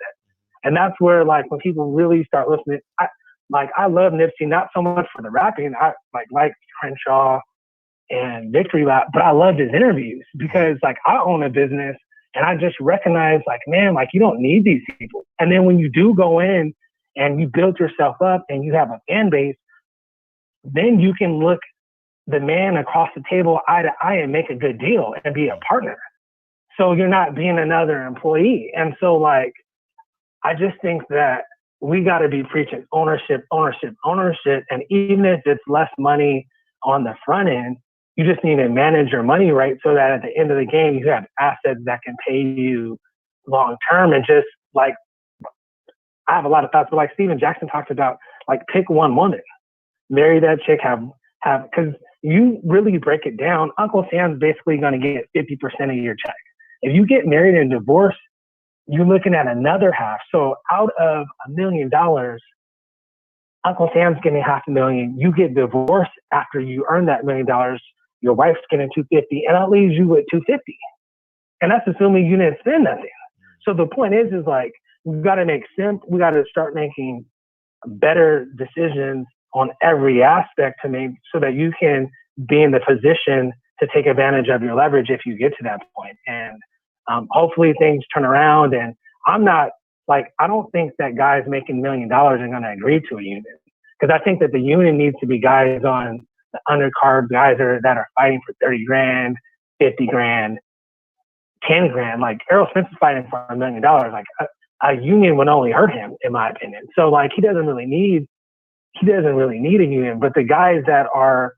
And that's where, like, when people really start listening, I love Nipsey, not so much for the rapping. I like Crenshaw and Victory Lap, but I loved his interviews because, like, I own a business and I just recognize, like, man, like, you don't need these people. And then when you do go in and you build yourself up and you have a fan base, then you can look the man across the table eye to eye and make a good deal and be a partner. So you're not being another employee. And so like, I just think that we got to be preaching ownership, ownership, ownership. And even if it's less money on the front end, you just need to manage your money right so that at the end of the game, you have assets that can pay you long term. And just like, I have a lot of thoughts, but like Steven Jackson talked about, like pick one woman, marry that chick, because you really break it down, Uncle Sam's basically going to get 50% of your check. If you get married and divorced, you're looking at another half. So out of $1 million, Uncle Sam's getting $500,000. You get divorced after you earn that $1 million. Your wife's getting $250,000, and that leaves you with $250,000. And that's assuming you didn't spend nothing. So the point is like, we got to start making better decisions on every aspect to make so that you can be in the position to take advantage of your leverage if you get to that point. And hopefully things turn around. And I'm not like, I don't think that guys making $1 million are going to agree to a union, because I think that the union needs to be guys on the undercard, guys that are fighting for 30 grand, 50 grand, 10 grand. Like Errol Spence is fighting for $1 million. Like a union would only hurt him, in my opinion. So like, he doesn't really need a union. But the guys that are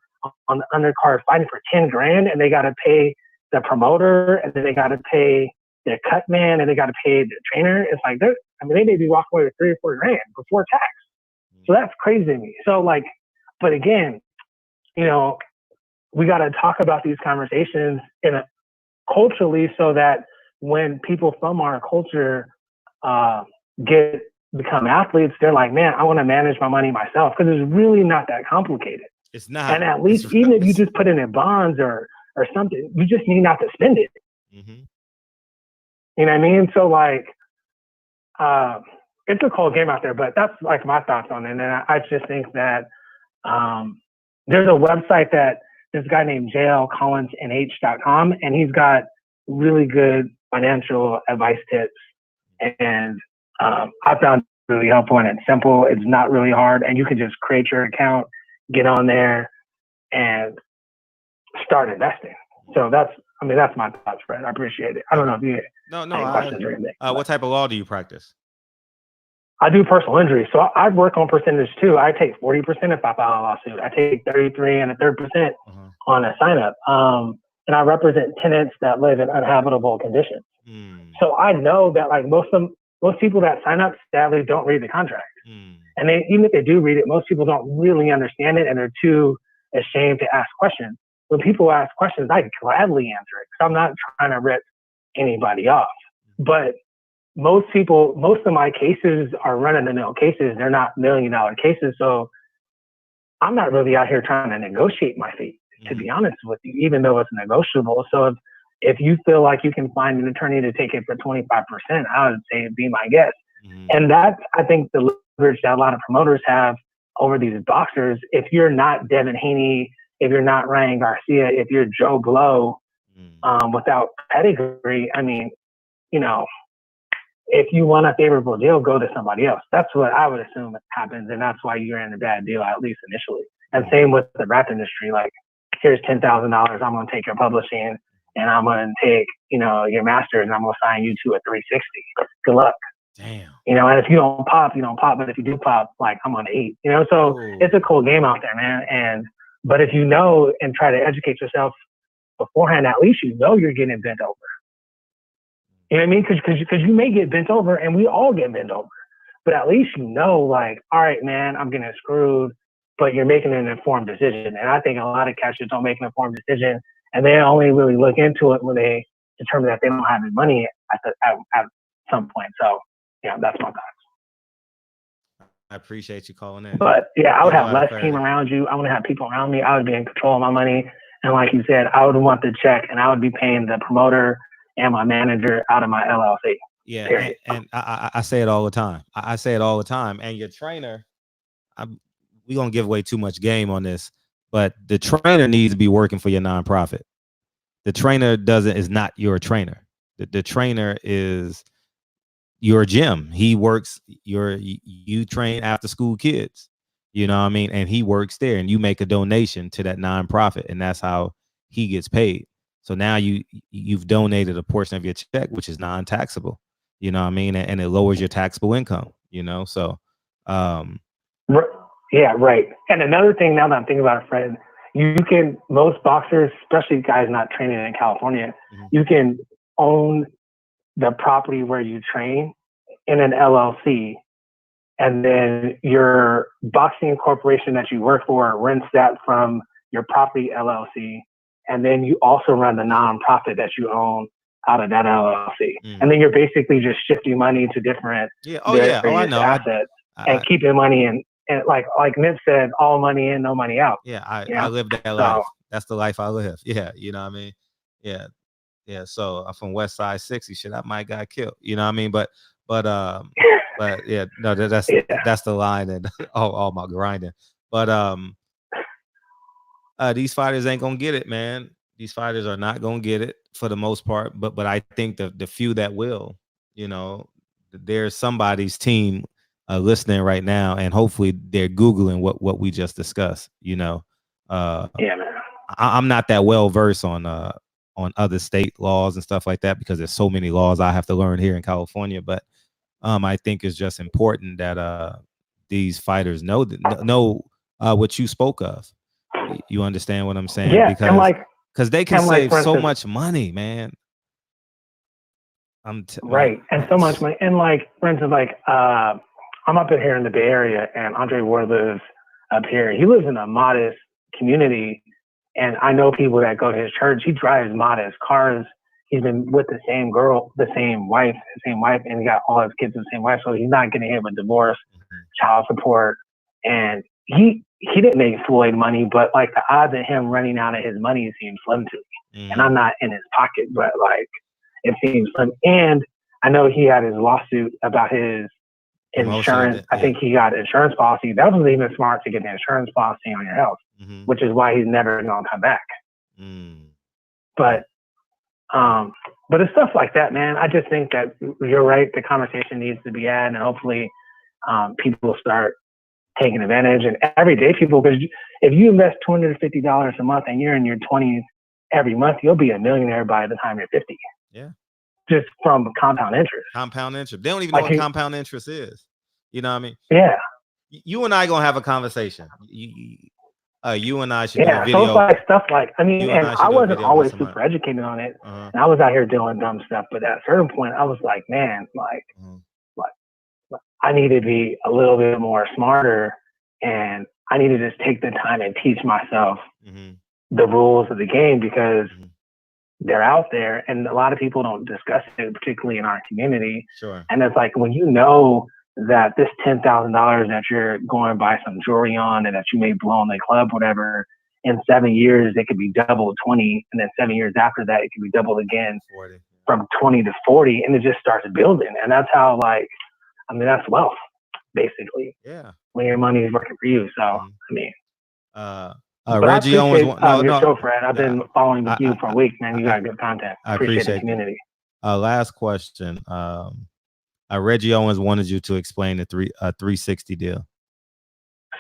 on the undercard fighting for 10 grand, and they got to pay the promoter, and then they got to pay their cut man, and they got to pay the trainer. It's like they may be walking away with 3 or 4 grand before tax. So that's crazy to me. So like, but again, you know, we got to talk about these conversations culturally, so that when people from our culture become athletes, they're like, man, I want to manage my money myself, because it's really not that complicated. It's not. And at least even if you just put it in bonds or something, you just need not to spend it. Mm-hmm. You know what I mean? So like, it's a cold game out there, but that's like my thoughts on it. And I just think that there's a website that this guy named JLCollinsNH.com, and he's got really good financial advice tips. And I found it really helpful, and it's simple. It's not really hard, and you can just create your account, get on there, and start investing. So that's my thoughts, Fred. I appreciate it. I don't know if you have any questions or anything. What type of law do you practice? I do personal injury. So I work on percentage too. I take 40% if I file a lawsuit. I take 33 and a third percent on a sign up. And I represent tenants that live in uninhabitable conditions. So I know that like most people that sign up sadly don't read the contract. And even if they do read it, most people don't really understand it, and they're too ashamed to ask questions. When people ask questions, I gladly answer it, because I'm not trying to rip anybody off. But most of my cases are run-of-the-mill cases. They're not $1 million cases. So I'm not really out here trying to negotiate my fee, to be honest with you, even though it's negotiable. So if you feel like you can find an attorney to take it for 25%, I would say be my guest. And that's, I think, the leverage that a lot of promoters have over these boxers. If you're not Devin Haney, if you're not Ryan Garcia, if you're Joe Blow, without pedigree, I mean, you know, if you want a favorable deal, go to somebody else. That's what I would assume happens, and that's why you're in a bad deal, at least initially. And same with the rap industry. Like, here's $10,000. I'm going to take your publishing, and I'm going to take, you know, your masters, and I'm going to sign you to a 360. Good luck. Damn. You know, and if you don't pop, you don't pop. But if you do pop, like, I'm on 8. You know, so it's a cool game out there, man. But if you know and try to educate yourself beforehand, at least you know you're getting bent over. You know what I mean? Because you may get bent over, and we all get bent over. But at least you know, like, all right, man, I'm getting screwed, but you're making an informed decision. And I think a lot of catchers don't make an informed decision, and they only really look into it when they determine that they don't have any money at some point. So, yeah, that's my thoughts. I appreciate you calling in. But, yeah, I would have less team around you. I want to have people around me. I would be in control of my money. And like you said, I would want the check, and I would be paying the promoter and my manager out of my LLC. Yeah, and I say it all the time. I say it all the time. And your trainer, we're going to give away too much game on this, but the trainer needs to be working for your nonprofit. The trainer is not your trainer. The trainer is your gym. He works, you train after school kids, you know what I mean? And he works there, and you make a donation to that nonprofit, and that's how he gets paid. So now you've donated a portion of your check, which is non-taxable. You know what I mean? And it lowers your taxable income. You know, so yeah, right. And another thing, now that I'm thinking about it, Fred, you can, most boxers, especially guys not training in California, you can own the property where you train in an LLC, and then your boxing corporation that you work for rents that from your property LLC, and then you also run the nonprofit that you own out of that LLC, and then you're basically just shifting money to different I know assets and keeping money in. And like Nip said, all money in, no money out. Yeah, I live that life. That's the life I live. Yeah, you know what I mean? Yeah. Yeah. So I'm from West Side 60. Shit, I might got killed. You know what I mean? But yeah, no, that's the line and all my grinding. But these fighters ain't gonna get it, man. These fighters are not gonna get it for the most part. But I think the few that will, you know, there's somebody's team listening right now, and hopefully they're Googling what we just discussed. You know, yeah, man. I'm not that well versed on other state laws and stuff like that because there's so many laws I have to learn here in California. But I think it's just important that these fighters know what you spoke of. You understand what I'm saying? Yeah, because they can save so much money, man. Right, and so much money. And for instance, I'm up here in the Bay Area, and Andre Ward lives up here. He lives in a modest community, and I know people that go to his church. He drives modest cars. He's been with the same girl, the same wife, and he got all his kids with the same wife. So he's not getting hit with divorce, child support, and he didn't make Floyd money, but the odds of him running out of his money seem slim to me. And I'm not in his pocket, but it seems slim. And I know he had his lawsuit about his insurance. I think he got insurance policy. That was even smart to get the insurance policy on your health, which is why he's never going to come back. But it's stuff like that, man. I just think that you're right. The conversation needs to be had, and hopefully people start taking advantage. And everyday people, because if you invest $250 a month and you're in your 20s every month, you'll be a millionaire by the time you're 50. Yeah. Just from compound interest. Compound interest. They don't even know what compound interest is. You know what I mean? Yeah. You and I gonna have a conversation. You and I should do a video. So it's stuff and I wasn't always super educated on it. And I was out here doing dumb stuff, but at a certain point I was like, man, I need to be a little bit more smarter, and I need to just take the time and teach myself the rules of the game, because they're out there and a lot of people don't discuss it, particularly in our community. Sure. And it's when you know that this $10,000 that you're going to buy some jewelry on and that you may blow in the club, whatever, in 7 years, it could be double 20. And then 7 years after that, it could be doubled again 40. From 20 to 40. And it just starts building. And that's how that's wealth, basically. Yeah. When your money is working for you. So, Reggie Owens. Your show, Fred. I've been following with you for a week, man. You got good content. I appreciate the community. Last question. Reggie Owens wanted you to explain the 360 deal.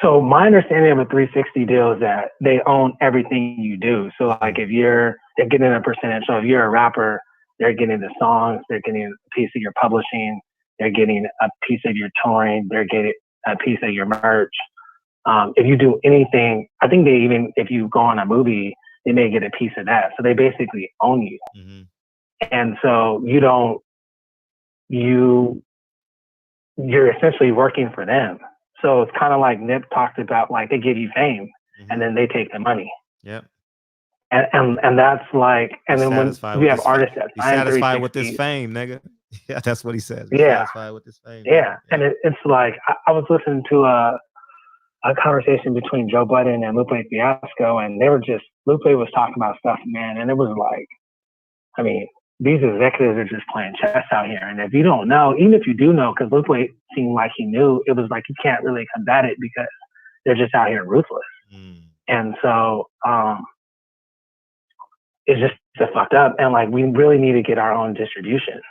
So my understanding of a 360 deal is that they own everything you do. So if they're getting a percentage. So if you're a rapper, they're getting the songs, they're getting a piece of your publishing, they're getting a piece of your touring, they're getting a piece of your merch. If you do anything, I think if you go on a movie, they may get a piece of that. So they basically own you. And so you're essentially working for them. So it's kind of like Nip talked about, they give you fame and then they take the money. Yep. And that's and then when we have artists that sign satisfied with this fame, nigga. Yeah, that's what he says. Satisfied with this fame. Yeah. And it's I was listening to a conversation between Joe Budden and Lupe Fiasco, and Lupe was talking about stuff, man, and it was these executives are just playing chess out here. And if you don't know, even if you do know, because Lupe seemed like he knew, it was you can't really combat it because they're just out here ruthless. And so it's just fucked up. And we really need to get our own distribution.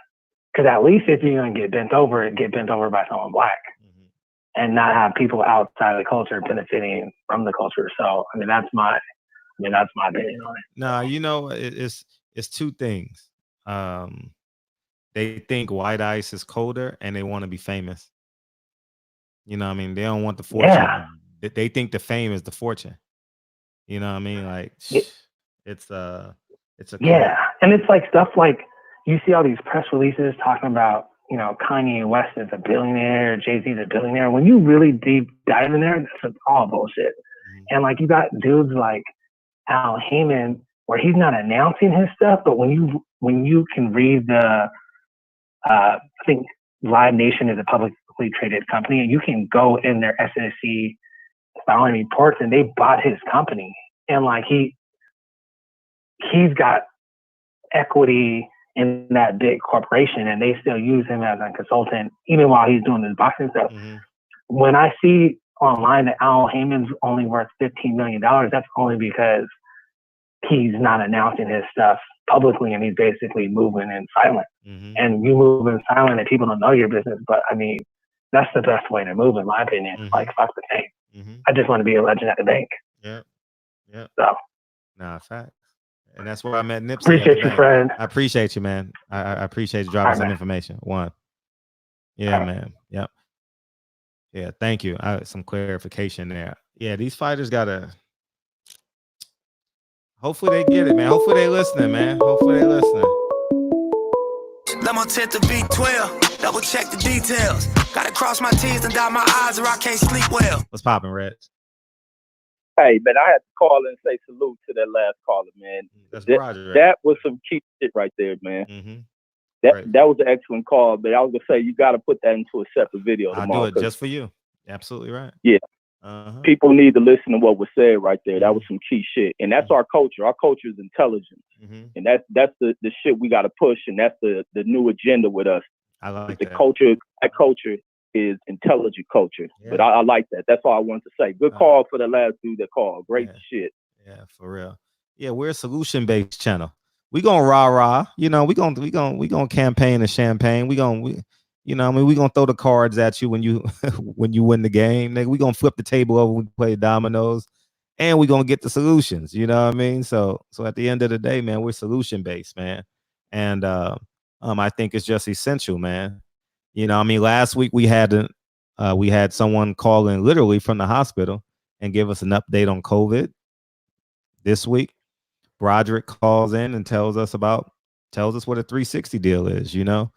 Because at least if you're going to get bent over by someone black. And not have people outside of the culture benefiting from the culture. So, that's my opinion on it. No, it's it's two things. They think white ice is colder and they want to be famous. You know what I mean? They don't want the fortune. Yeah. They think the fame is the fortune. You know what I mean? Like it's a yeah. And it's like stuff like you see all these press releases talking about, you know, Kanye West is a billionaire, Jay-Z's a billionaire. When you really deep dive in there, that's all bullshit. And like you got dudes like Al Heyman, where he's not announcing his stuff, but when you can read the I think Live Nation is a publicly traded company, and you can go in their SEC filing reports, and they bought his company, and like he's got equity in that big corporation, and they still use him as a consultant even while he's doing this boxing stuff. When I see online that Al Heyman's only worth $15 million, that's only because he's not announcing his stuff publicly, and he's basically moving in silent. And you move in silent and people don't know your business, but I mean, that's the best way to move, in my opinion. Like, fuck the fame. I just want to be a legend at the bank. Yeah. So. Nah, facts. And that's where I met Nipsey. Appreciate you, friend. I appreciate you, man. I appreciate you dropping some information. One. Yeah, man. Yep. Yeah, thank you. Some clarification there. Yeah, these fighters gotta. Hopefully they get it, man. Hopefully they listening, man. Hopefully they listening. Let my tent to beat 12. Double check the details. Gotta cross my T's and dot my I's or I can't sleep well. What's poppin', Reg? Hey, man, I had to call and say salute to that last caller, man. That was some key shit right there, man. That was an excellent call, but I was gonna say you got to put that into a separate video tomorrow. I'll do it just for you. Absolutely right. Yeah. People need to listen to what was said right there. That was some key shit, and that's our culture. Our culture is intelligence, and that's the shit we got to push, and that's the new agenda with us. I like the culture. That culture is intelligent culture, but I like that. That's all I wanted to say. Good call for the last dude that called. Great shit. Yeah, for real. Yeah, we're a solution based channel. We gonna rah. You know, we gonna campaign and champagne. We you know, I mean, we gonna throw the cards at you when you when you win the game. Nigga, we gonna flip the table over when we play dominoes, and we gonna get the solutions. You know what I mean? So at the end of the day, man, we're solution based, man, and I think it's just essential, man. You know, I mean, last week we had someone call in literally from the hospital and give us an update on COVID. This week, Broderick calls in and tells us what a 360 deal is, you know,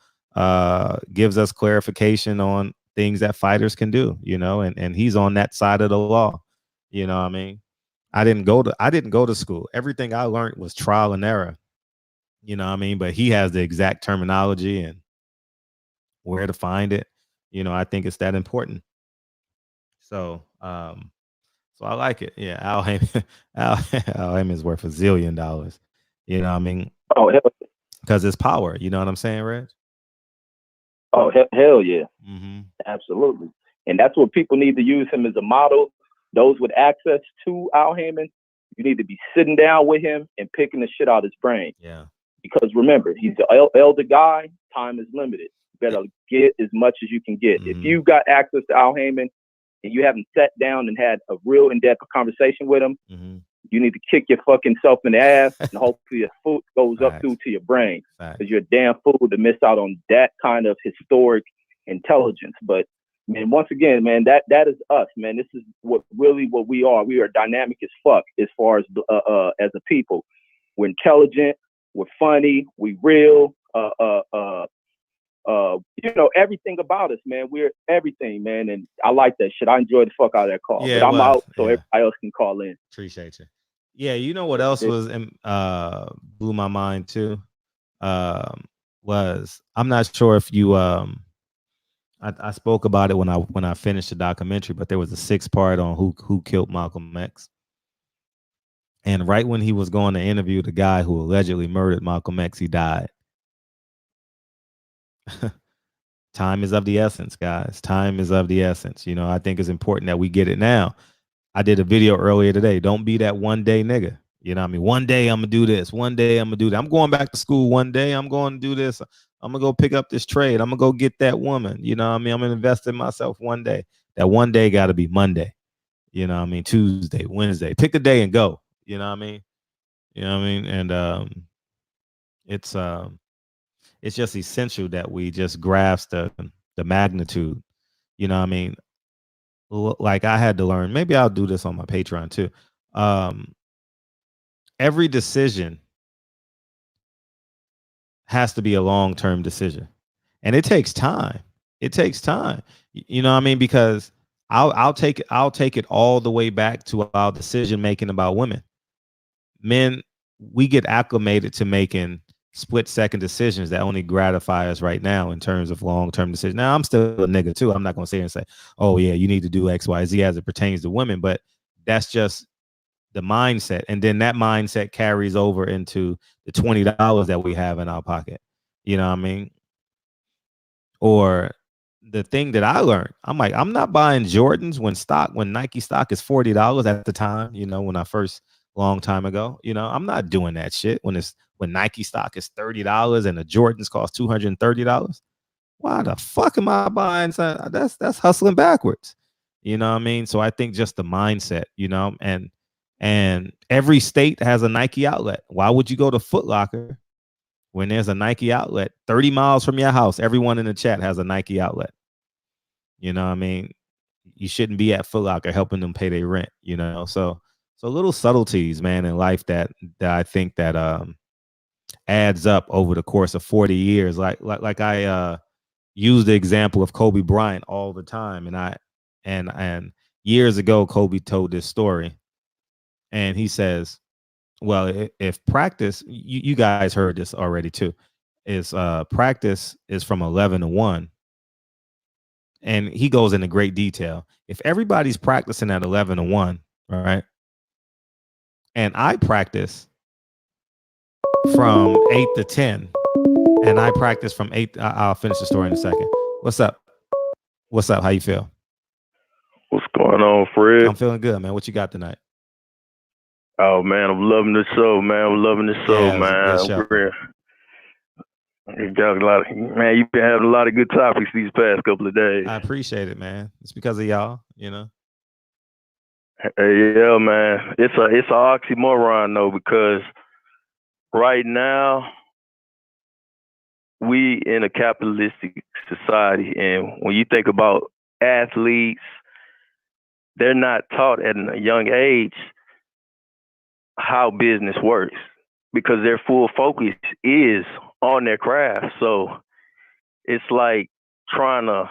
gives us clarification on things that fighters can do, you know, and he's on that side of the law. You know what I mean? I didn't go to school. Everything I learned was trial and error. You know what I mean? But he has the exact terminology and where to find it. You know, I think it's that important. So I like it. Yeah, Al Heyman is worth $1 zillion. You know what I mean? Oh, hell. Because it's power. You know what I'm saying, Reg? Oh, hell yeah. Absolutely. And that's what people need to use him as a model. Those with access to Al Heyman, you need to be sitting down with him and picking the shit out of his brain. Yeah. Because remember, he's an elder guy. Time is limited. You better get as much as you can get. If you got access to Al Heyman and you haven't sat down and had a real in-depth conversation with him, you need to kick your fucking self in the ass and hopefully your foot goes up through to your brain. Because you're a damn fool to miss out on that kind of historic intelligence. But man, once again, man, that is us, man. This is what we are. We are dynamic as fuck as far as a people. We're intelligent, we're funny, we real, you know, everything about us, man. We're everything, man. And I like that shit. I enjoy the fuck out of that call. Yeah, but I'm out so everybody else can call in. Appreciate you. Yeah, you know what else was blew my mind too? Was I'm not sure if you I spoke about it when I finished the documentary, but there was a 6-part on who killed Malcolm X. And right when he was going to interview the guy who allegedly murdered Malcolm X, he died. Time is of the essence, guys. Time is of the essence. You know, I think it's important that we get it now. I did a video earlier today. Don't be that one day nigga. You know what I mean? One day I'm going to do this. One day I'm going to do that. I'm going back to school one day. I'm going to do this. I'm going to go pick up this trade. I'm going to go get that woman. You know what I mean? I'm going to invest in myself one day. That one day got to be Monday. You know what I mean? Tuesday, Wednesday. Pick a day and go. You know what I mean? You know what I mean? And It's just essential that we just grasp the magnitude. You know what I mean? Like I had to learn, maybe I'll do this on my Patreon too. Every decision has to be a long-term decision. And it takes time. It takes time. You know what I mean? Because I'll take it all the way back to our decision making about women. Men, we get acclimated to making split-second decisions that only gratify us right now in terms of long-term decisions. Now, I'm still a nigga too. I'm not going to sit here and say, oh yeah, you need to do X, Y, Z as it pertains to women, but that's just the mindset. And then that mindset carries over into the $20 that we have in our pocket. You know what I mean? Or the thing that I learned, I'm like, I'm not buying Jordans when Nike stock is $40 at the time, you know, when I first long time ago, you know, I'm not doing that shit when Nike stock is $30 and the Jordans cost $230. Why the fuck am I buying? That's hustling backwards. You know what I mean? So I think just the mindset, you know, and every state has a Nike outlet. Why would you go to Foot Locker when there's a Nike outlet 30 miles from your house? Everyone in the chat has a Nike outlet. You know what I mean? You shouldn't be at Foot Locker helping them pay their rent, you know? So little subtleties, man, in life that I think that adds up over the course of 40 years. Like I use the example of Kobe Bryant all the time. And years ago, Kobe told this story. And he says, well, if practice, you guys heard this already too, is practice is from 11 to 1. And he goes into great detail. If everybody's practicing at 11 to 1, all right, and I practice from 8 to 10, and I practice from 8, I'll finish the story in a second. What's up? What's up? How you feel? What's going on, Fred? I'm feeling good, man. What you got tonight? Oh, man, I'm loving the show, man. I'm loving the show, Yeah, man. You got a lot man, you've been having a lot of good topics these past couple of days. I appreciate it, man. It's because of y'all, you know. Hey, yeah, man. It's an oxymoron though, because right now we in a capitalistic society, and when you think about athletes, they're not taught at a young age how business works, because their full focus is on their craft. So it's like trying to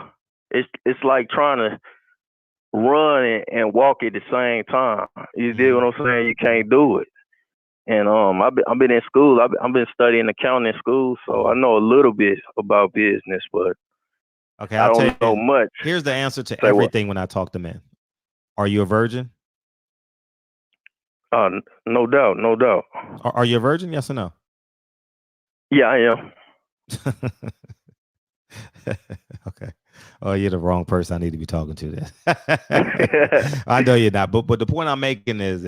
run and walk at the same time. You dig what I'm saying? You can't do it. And I've been in school. I've been studying accounting in school, so I know a little bit about business, but okay, I don't know much. Here's the answer to everything when I talk to men. Are you a virgin? No doubt, no doubt. Are you a virgin? Yes or no? Yeah, I am. Okay. Oh, you're the wrong person I need to be talking to then. I know you're not, but the point I'm making is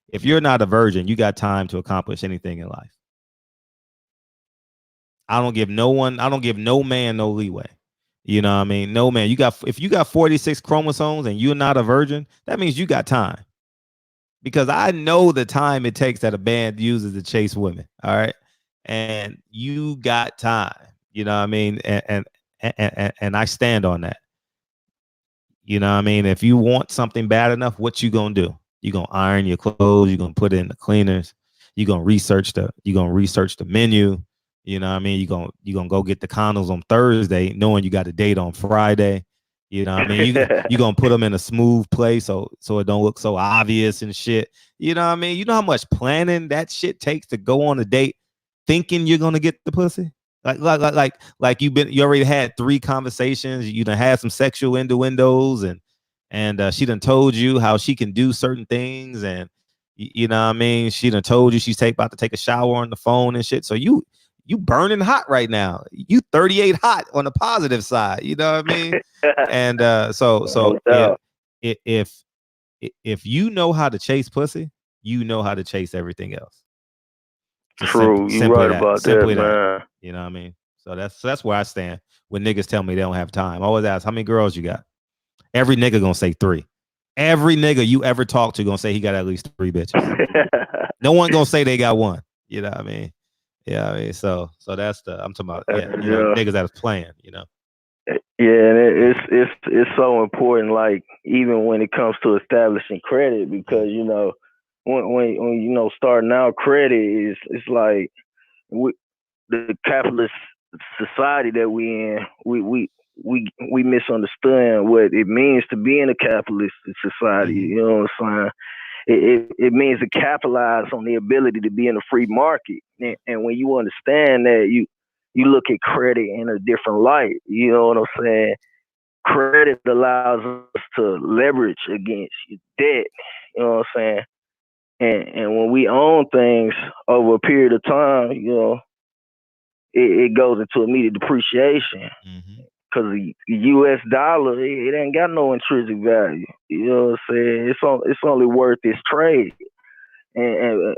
if you're not a virgin, you got time to accomplish anything in life. I don't give no man no leeway. You know what I mean? No man. If you got 46 chromosomes and you're not a virgin, that means you got time. Because I know the time it takes that a band uses to chase women. All right. And you got time. You know what I mean? And I stand on that. You know what I mean? If you want something bad enough, what you gonna do? You gonna iron your clothes, you're gonna put it in the cleaners, you're gonna research the menu. You know what I mean? You're gonna go get the condoms on Thursday, knowing you got a date on Friday. You know what I mean? You gonna put them in a smooth place so it don't look so obvious and shit. You know what I mean? You know how much planning that shit takes to go on a date thinking you're gonna get the pussy? Like you already had 3 conversations. You done had some sexual innuendos, and she done told you how she can do certain things, and you know what I mean. She done told you she's about to take a shower on the phone and shit. So you burning hot right now. You 38 hot on the positive side. You know what I mean? And so if you know how to chase pussy, you know how to chase everything else. True, you're right about that, man. You know what I mean? So that's where I stand when niggas tell me they don't have time. I always ask, how many girls you got? Every nigga gonna say 3. Every nigga you ever talk to gonna say he got at least 3 bitches. No one gonna say they got 1. You know what I mean? Yeah, I mean, so that's I'm talking about, niggas that is playing, Yeah, and it's so important. Like even when it comes to establishing credit, because when starting out credit is it's like the capitalist society that we in, we misunderstand what it means to be in a capitalist society. You know what I'm saying? It means to capitalize on the ability to be in a free market, and when you understand that, you look at credit in a different light. You know what I'm saying? Credit allows us to leverage against your debt. You know what I'm saying? And when we own things over a period of time, it goes into immediate depreciation. Because the U.S. dollar, it ain't got no intrinsic value. You know what I'm saying? It's only worth its trade. And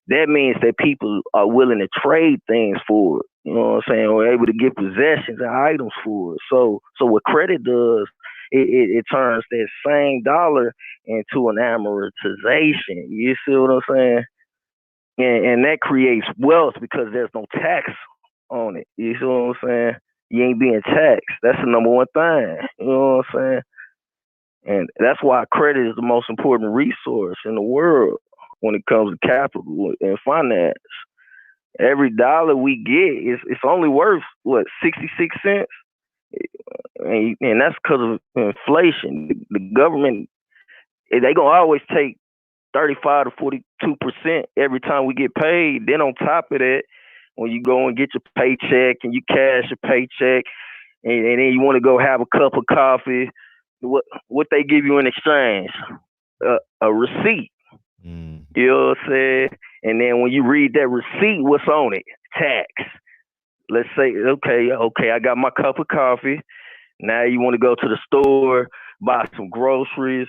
that means that people are willing to trade things for it. You know what I'm saying? Or able to get possessions and items for it. So what credit does, it turns that same dollar into an amortization. You see what I'm saying? And that creates wealth because there's no tax on it. You see what I'm saying? You ain't being taxed. That's the number one thing. You know what I'm saying? And that's why credit is the most important resource in the world when it comes to capital and finance. Every dollar we get it's only worth 66 cents, and that's because of inflation. The government, they gonna always take 35 to 42% every time we get paid. Then on top of that, when you go and get your paycheck and you cash your paycheck, and then you want to go have a cup of coffee, what they give you in exchange? A receipt. You know what I'm saying? And then when you read that receipt, what's on it? Tax. Let's say, okay, I got my cup of coffee. Now you want to go to the store, buy some groceries,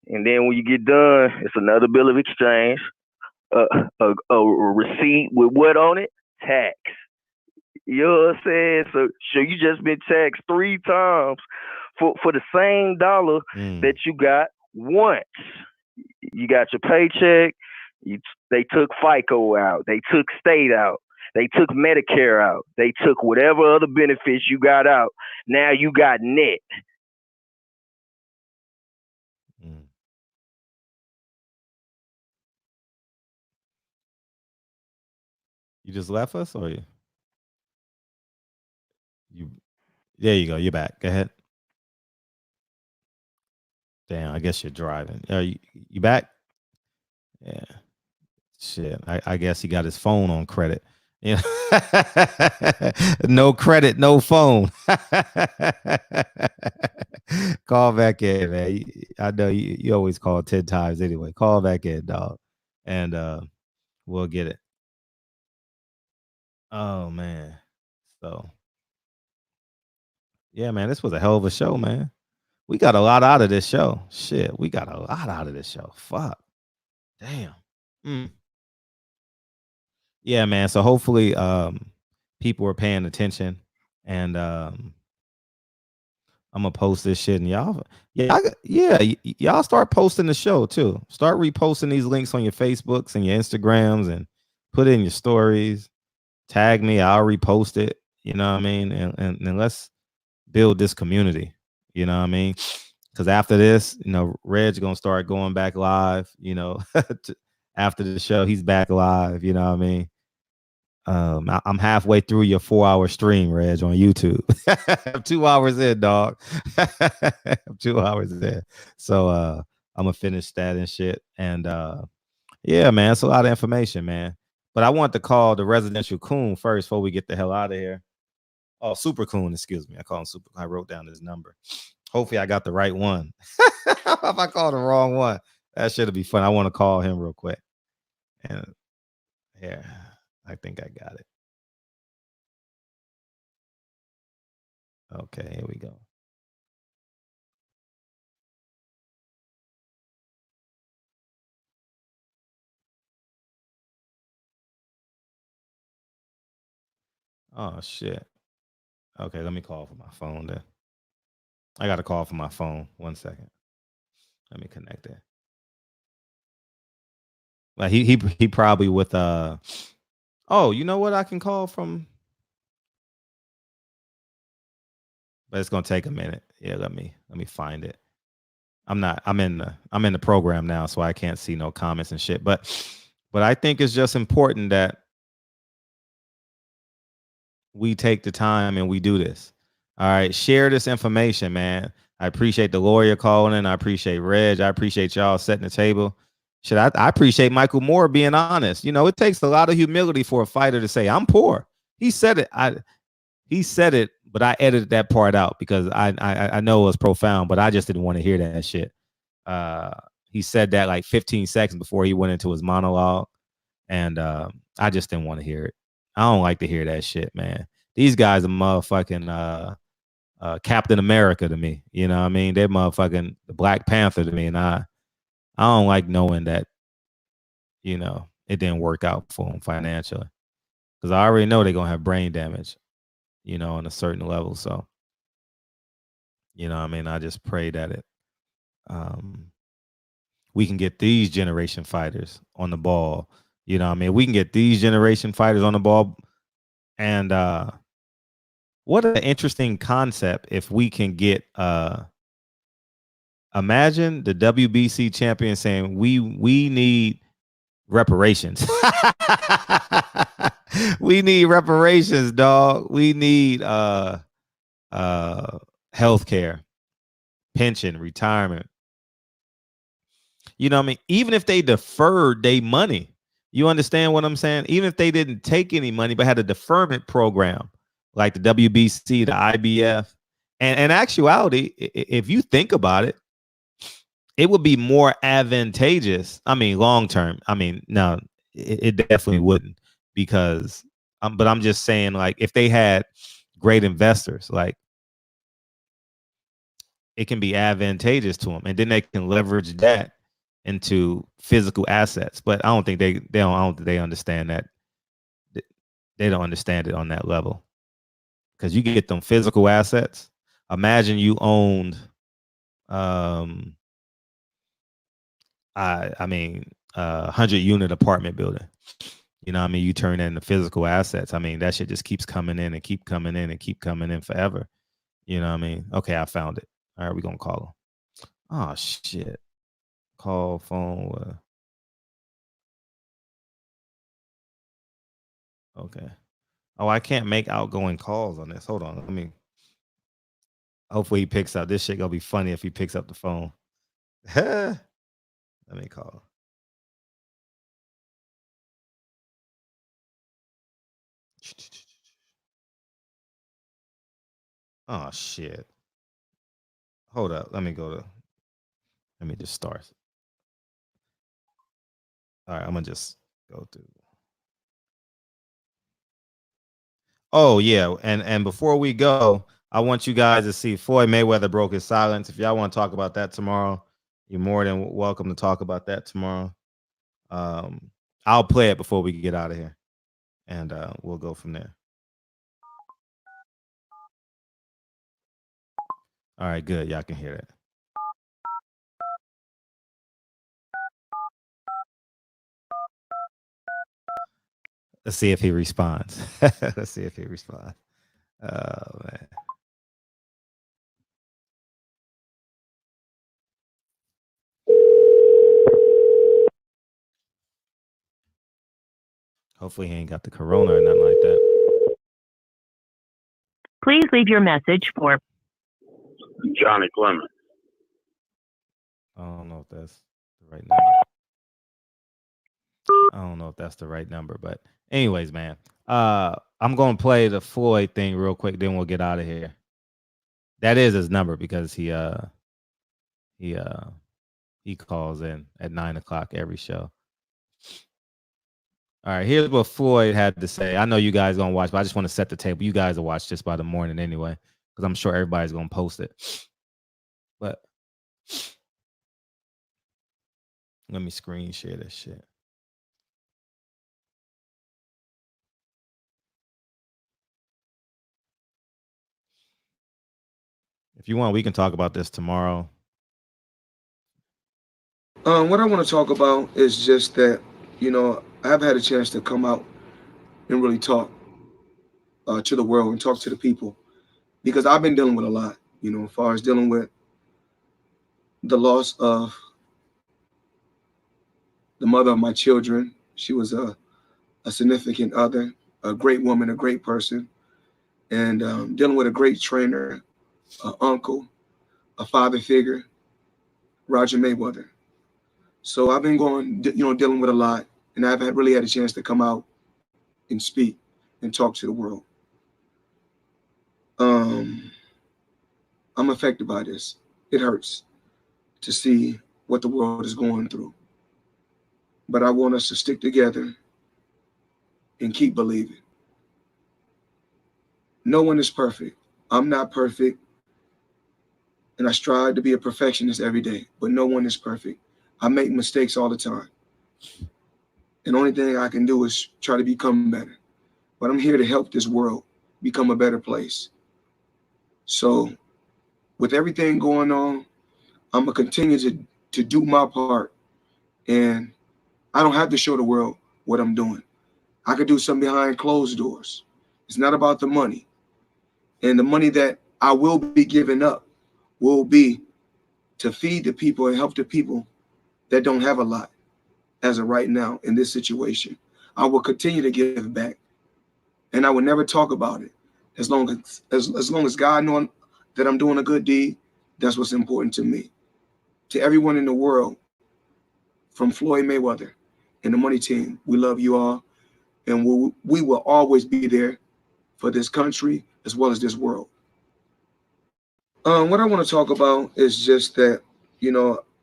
and then when you get done, it's another bill of exchange, a receipt with what on it? Tax. You know what I'm saying? So you just been taxed 3 times for the same dollar that you got once. You got your paycheck. They took FICO out. They took state out. They took Medicare out. They took whatever other benefits you got out. Now you got net. You just left us, or you? There you go. You're back. Go ahead. Damn, I guess you're driving. Are you back? Yeah. Shit. I guess he got his phone on credit. Yeah. No credit, no phone. Call back in, man. I know you always call 10 times anyway. Call back in, dog. And we'll get it. Oh man. So yeah, man, this was a hell of a show, man. We got a lot out of this show. Shit, we got a lot out of this show. Fuck. Damn. Yeah, man. So hopefully people are paying attention, and I'm gonna post this shit, and y'all start posting the show too. Start reposting these links on your Facebooks and your Instagrams, and put it in your stories. Tag me, I'll repost it. You know what I mean? And let's build this community. You know what I mean? Because after this, Reg's gonna start going back live. After the show, he's back live. You know what I mean? I'm halfway through your 4-hour stream, Reg, on YouTube. I'm 2 hours in, dog. I'm 2 hours in. So I'm gonna finish that and shit. And yeah, man, it's a lot of information, man. But I want to call the residential coon first before we get the hell out of here. Oh, Super Coon, excuse me. I call him Super. I wrote down his number. Hopefully I got the right one. If I call the wrong one, that should be fun. I want to call him real quick. And yeah, I think I got it. Okay, here we go. Oh shit. Okay, let me call for my phone then. I got a call from my phone. 1 second. Let me connect it. Like he probably with Oh, you know what? I can call from, but it's gonna take a minute. Yeah, let me find it. I'm in the program now, so I can't see no comments and shit. But I think it's just important that we take the time and we do this. All right, share this information, man. I appreciate the lawyer calling in. I appreciate Reg. I appreciate y'all setting the table. Shit, I appreciate Michael Moore being honest. You know, it takes a lot of humility for a fighter to say, "I'm poor." He said it. He said it, but I edited that part out because I know it was profound, but I just didn't want to hear that shit. He said that like 15 seconds before he went into his monologue, and I just didn't want to hear it. I don't like to hear that shit, man. These guys are motherfucking Captain America to me. You know what I mean? They're motherfucking Black Panther to me, and I don't like knowing that, you know, it didn't work out for them financially, because I already know they're gonna have brain damage, you know, on a certain level. So, you know what I mean? I just pray that we can get these generation fighters on the ball. You know what I mean? We can get these generation fighters on the ball. And what an interesting concept if we can get imagine the WBC champion saying we need reparations. We need reparations, dog. We need healthcare, pension, retirement. You know what I mean? Even if they deferred their money, you understand what I'm saying? Even if they didn't take any money but had a deferment program like the WBC, the IBF, and in actuality, if you think about it, it would be more advantageous. I mean, long term. I mean, no, it definitely wouldn't, because but I'm just saying, like, if they had great investors, like, it can be advantageous to them, and then they can leverage that into physical assets. But I don't think they don't. I don't think they understand that. They don't understand it on that level, because you get them physical assets. Imagine you owned, I mean, 100-unit apartment building. You know what I mean? You turn that into physical assets. I mean, that shit just keeps coming in and keep coming in and keep coming in forever. You know what I mean? Okay, I found it. All right, we're gonna call him. Oh shit. Call phone. Okay. Oh, I can't make outgoing calls on this. Hold on. Let me. Hopefully he picks up. This shit gonna be funny if he picks up the phone. Let me call. Oh shit. Hold up. Let me just start. All right, I'm gonna just go through. Oh yeah, and before we go, I want you guys to see Floyd Mayweather broke his silence. If y'all want to talk about that tomorrow, you're more than welcome to talk about that tomorrow. I'll play it before we get out of here, and we'll go from there. All right, good. Y'all can hear it. Let's see if he responds. Let's see if he responds. Oh man. Hopefully he ain't got the corona or nothing like that. Please leave your message for Johnny Clement. I don't know if that's the right number. I don't know if that's the right number, but anyways, man. I'm gonna play the Floyd thing real quick, then we'll get out of here. That is his number because he calls in at 9:00 every show. All right, here's what Floyd had to say. I know you guys gonna watch, but I just want to set the table. You guys will watch just by the morning anyway, because I'm sure everybody's gonna post it. But let me screen share this shit. If you want, we can talk about this tomorrow. What I want to talk about is just that, you know, I've had a chance to come out and really talk to the world and talk to the people, because I've been dealing with a lot, as far as dealing with the loss of the mother of my children. She was a significant other, a great woman, a great person, and dealing with a great trainer, an uncle, a father figure, Roger Mayweather. So I've been dealing with a lot, and I've really had a chance to come out and speak and talk to the world. I'm affected by this. It hurts to see what the world is going through. But I want us to stick together and keep believing. No one is perfect. I'm not perfect. And I strive to be a perfectionist every day, but no one is perfect. I make mistakes all the time. And the only thing I can do is try to become better. But I'm here to help this world become a better place. So with everything going on, I'm going to continue to do my part. And I don't have to show the world what I'm doing. I could do something behind closed doors. It's not about the money. And the money that I will be giving up will be to feed the people and help the people that don't have a lot as of right now in this situation. I will continue to give back, and I will never talk about it. As long as God knows that I'm doing a good deed, that's what's important to me. To everyone in the world, from Floyd Mayweather and the Money Team, we love you all, and we will always be there for this country as well as this world. What I want to talk about is just that,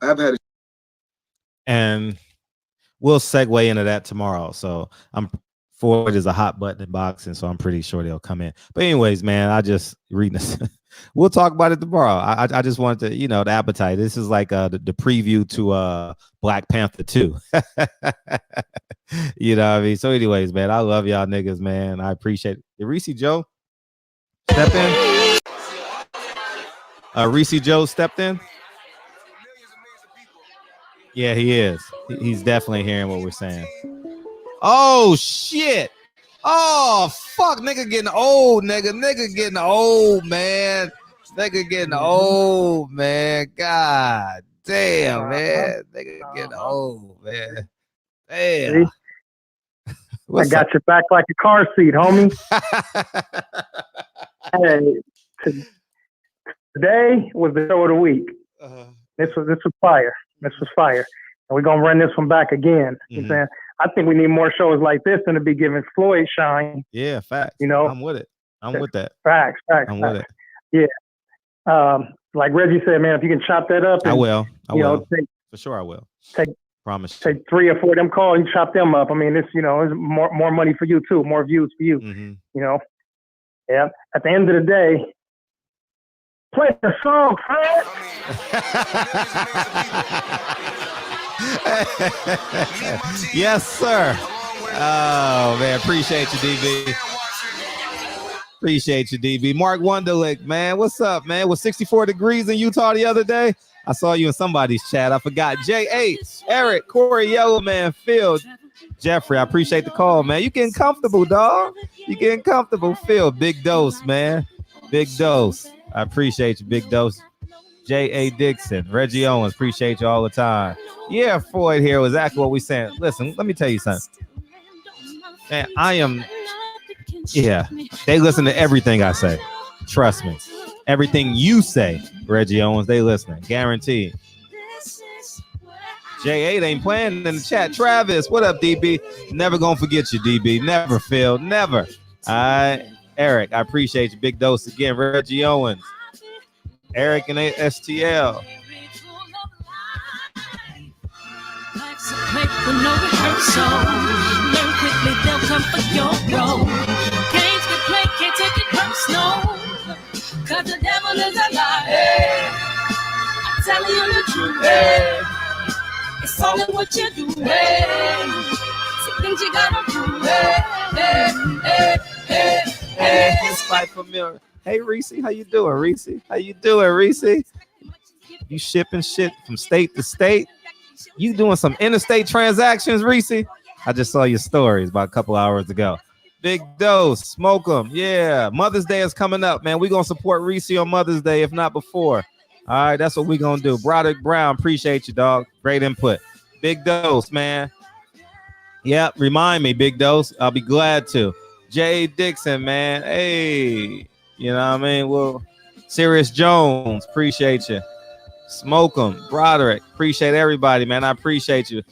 I've had and we'll segue into that tomorrow. So Ford is a hot button in boxing, so I'm pretty sure they'll come in. But anyways, man, I just reading this. We'll talk about it tomorrow. I just wanted to, the appetite. This is like the preview to Black Panther 2. You know what I mean? So anyways, man, I love y'all niggas, man. I appreciate it. Did Reese Joe step in? Reese Joe stepped in? Yeah, he is. He's definitely hearing what we're saying. Oh, shit. Oh, fuck. Nigga getting old, nigga. Nigga getting old, man. Nigga getting old, man. God damn, man. Nigga getting old, man. Damn. I got your back like a car seat, homie. Hey, today was the show of the week. This was fire. This was fire. And we're going to run this one back again. You know what I'm saying? I think we need more shows like this than to be giving Floyd shine. Yeah, facts. I'm with it. I'm with that. Facts. With it. Yeah. Like Reggie said, man, if you can chop that up. I will. For sure I will. Promise. Take 3 or 4 of them calls and chop them up. I mean, it's, it's more money for you too, more views for you. Yeah. At the end of the day, play the song, Fred. Yes, sir. Oh, man. Appreciate you, DB. Appreciate you, DB. Mark Wunderlich, man. What's up, man? It was 64 degrees in Utah the other day. I saw you in somebody's chat. I forgot. J8, Eric, Corey, Yellowman, Phil, Jeffrey. I appreciate the call, man. You getting comfortable, dog. You getting comfortable, Phil. Big dose, man. Big dose. I appreciate you, big dose. J.A. Dixon, Reggie Owens, appreciate you all the time. Yeah, Floyd here was exactly what we saying. Listen, let me tell you something. Man, they listen to everything I say. Trust me. Everything you say, Reggie Owens, they listening. Guaranteed. J8 ain't playing in the chat. Travis, what up, DB? Never gonna forget you, DB. Never, Phil. Never. All right. Eric, I appreciate you. Big dose again. Reggie Owens. Eric and STL. Cause the devil is a lie. Hey. I'm telling you the truth. Hey. It's all in what you do. Hey. Some things you gotta do. Hey. Despite familiar. Hey, Reese, how you doing, Reese? How you doing, Reese? You shipping shit from state to state? You doing some interstate transactions, Reese? I just saw your stories about a couple hours ago. Big dose, smoke them. Yeah, Mother's Day is coming up, man. We're going to support Reese on Mother's Day, if not before. All right, that's what we're going to do. Broderick Brown, appreciate you, dog. Great input. Big dose, man. Yep, remind me, Big dose. I'll be glad to. Jay Dixon, man. Hey, you know what I mean? Well, Sirius Jones, appreciate you. Smoke them. Broderick, appreciate everybody, man. I appreciate you,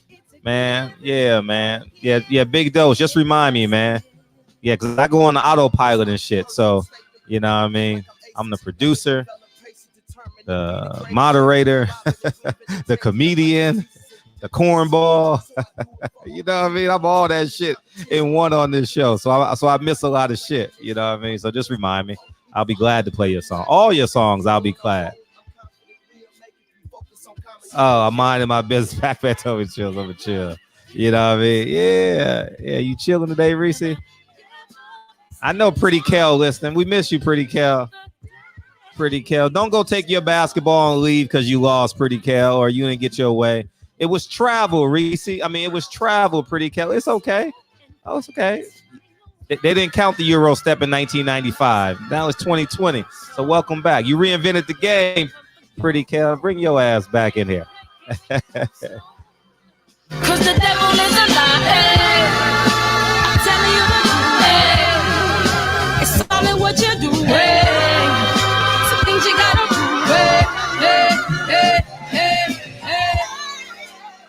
man. Yeah, man. Yeah, Big dose. Just remind me, man. Yeah, because I go on the autopilot and shit. So, you know what I mean? I'm the producer, the moderator, the comedian, the cornball. You know what I mean? I'm all that shit in one on this show. So I miss a lot of shit. You know what I mean? So just remind me. I'll be glad to play your song. All your songs, I'll be glad. Oh, I'm minding my business. Back told me chill. I'm chill. You know what I mean? Yeah. You chilling today, Reese? I know Pretty Kel listening. We miss you, Pretty Kel. Pretty Kel. Don't go take your basketball and leave because you lost, Pretty Kel, or you didn't get your way. It was travel, Reese. I mean, it was travel, Pretty Kel. It's okay. Oh, it's okay. They didn't count the Euro step in 1995. Now it's 2020. So welcome back. You reinvented the game, Pretty Kel. Bring your ass back in here. Cause the devil is a lie. I'm telling you the truth. It's all in what you do. Some things you gotta do.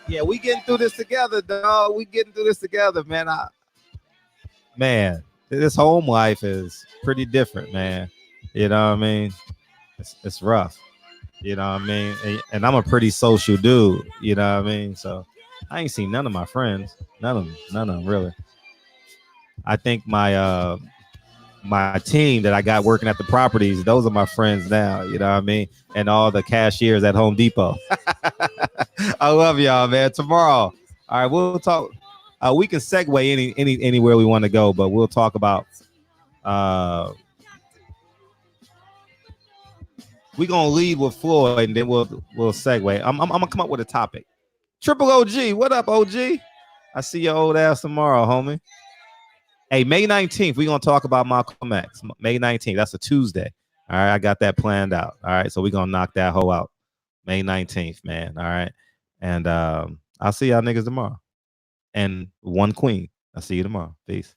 Yeah, we getting through this together, dog. We getting through this together, man. Man, this home life is pretty different, man. You know what I mean? It's rough. You know what I mean? And I'm a pretty social dude. You know what I mean? So I ain't seen none of my friends. None of them, really. I think my team that I got working at the properties, those are my friends now. You know what I mean? And all the cashiers at Home Depot. I love y'all, man. Tomorrow, all right, we'll talk. We can segue anywhere we want to go, but we'll talk about. We're gonna lead with Floyd, and then we'll segue. I'm gonna come up with a topic. Triple OG, what up, OG? I see your old ass tomorrow, homie. Hey, May 19th, we're gonna talk about Malcolm X. May 19th, that's a Tuesday. All right, I got that planned out. All right, so we're gonna knock that hoe out. May 19th, man. All right. And I'll see y'all niggas tomorrow. And one queen. I'll see you tomorrow. Peace.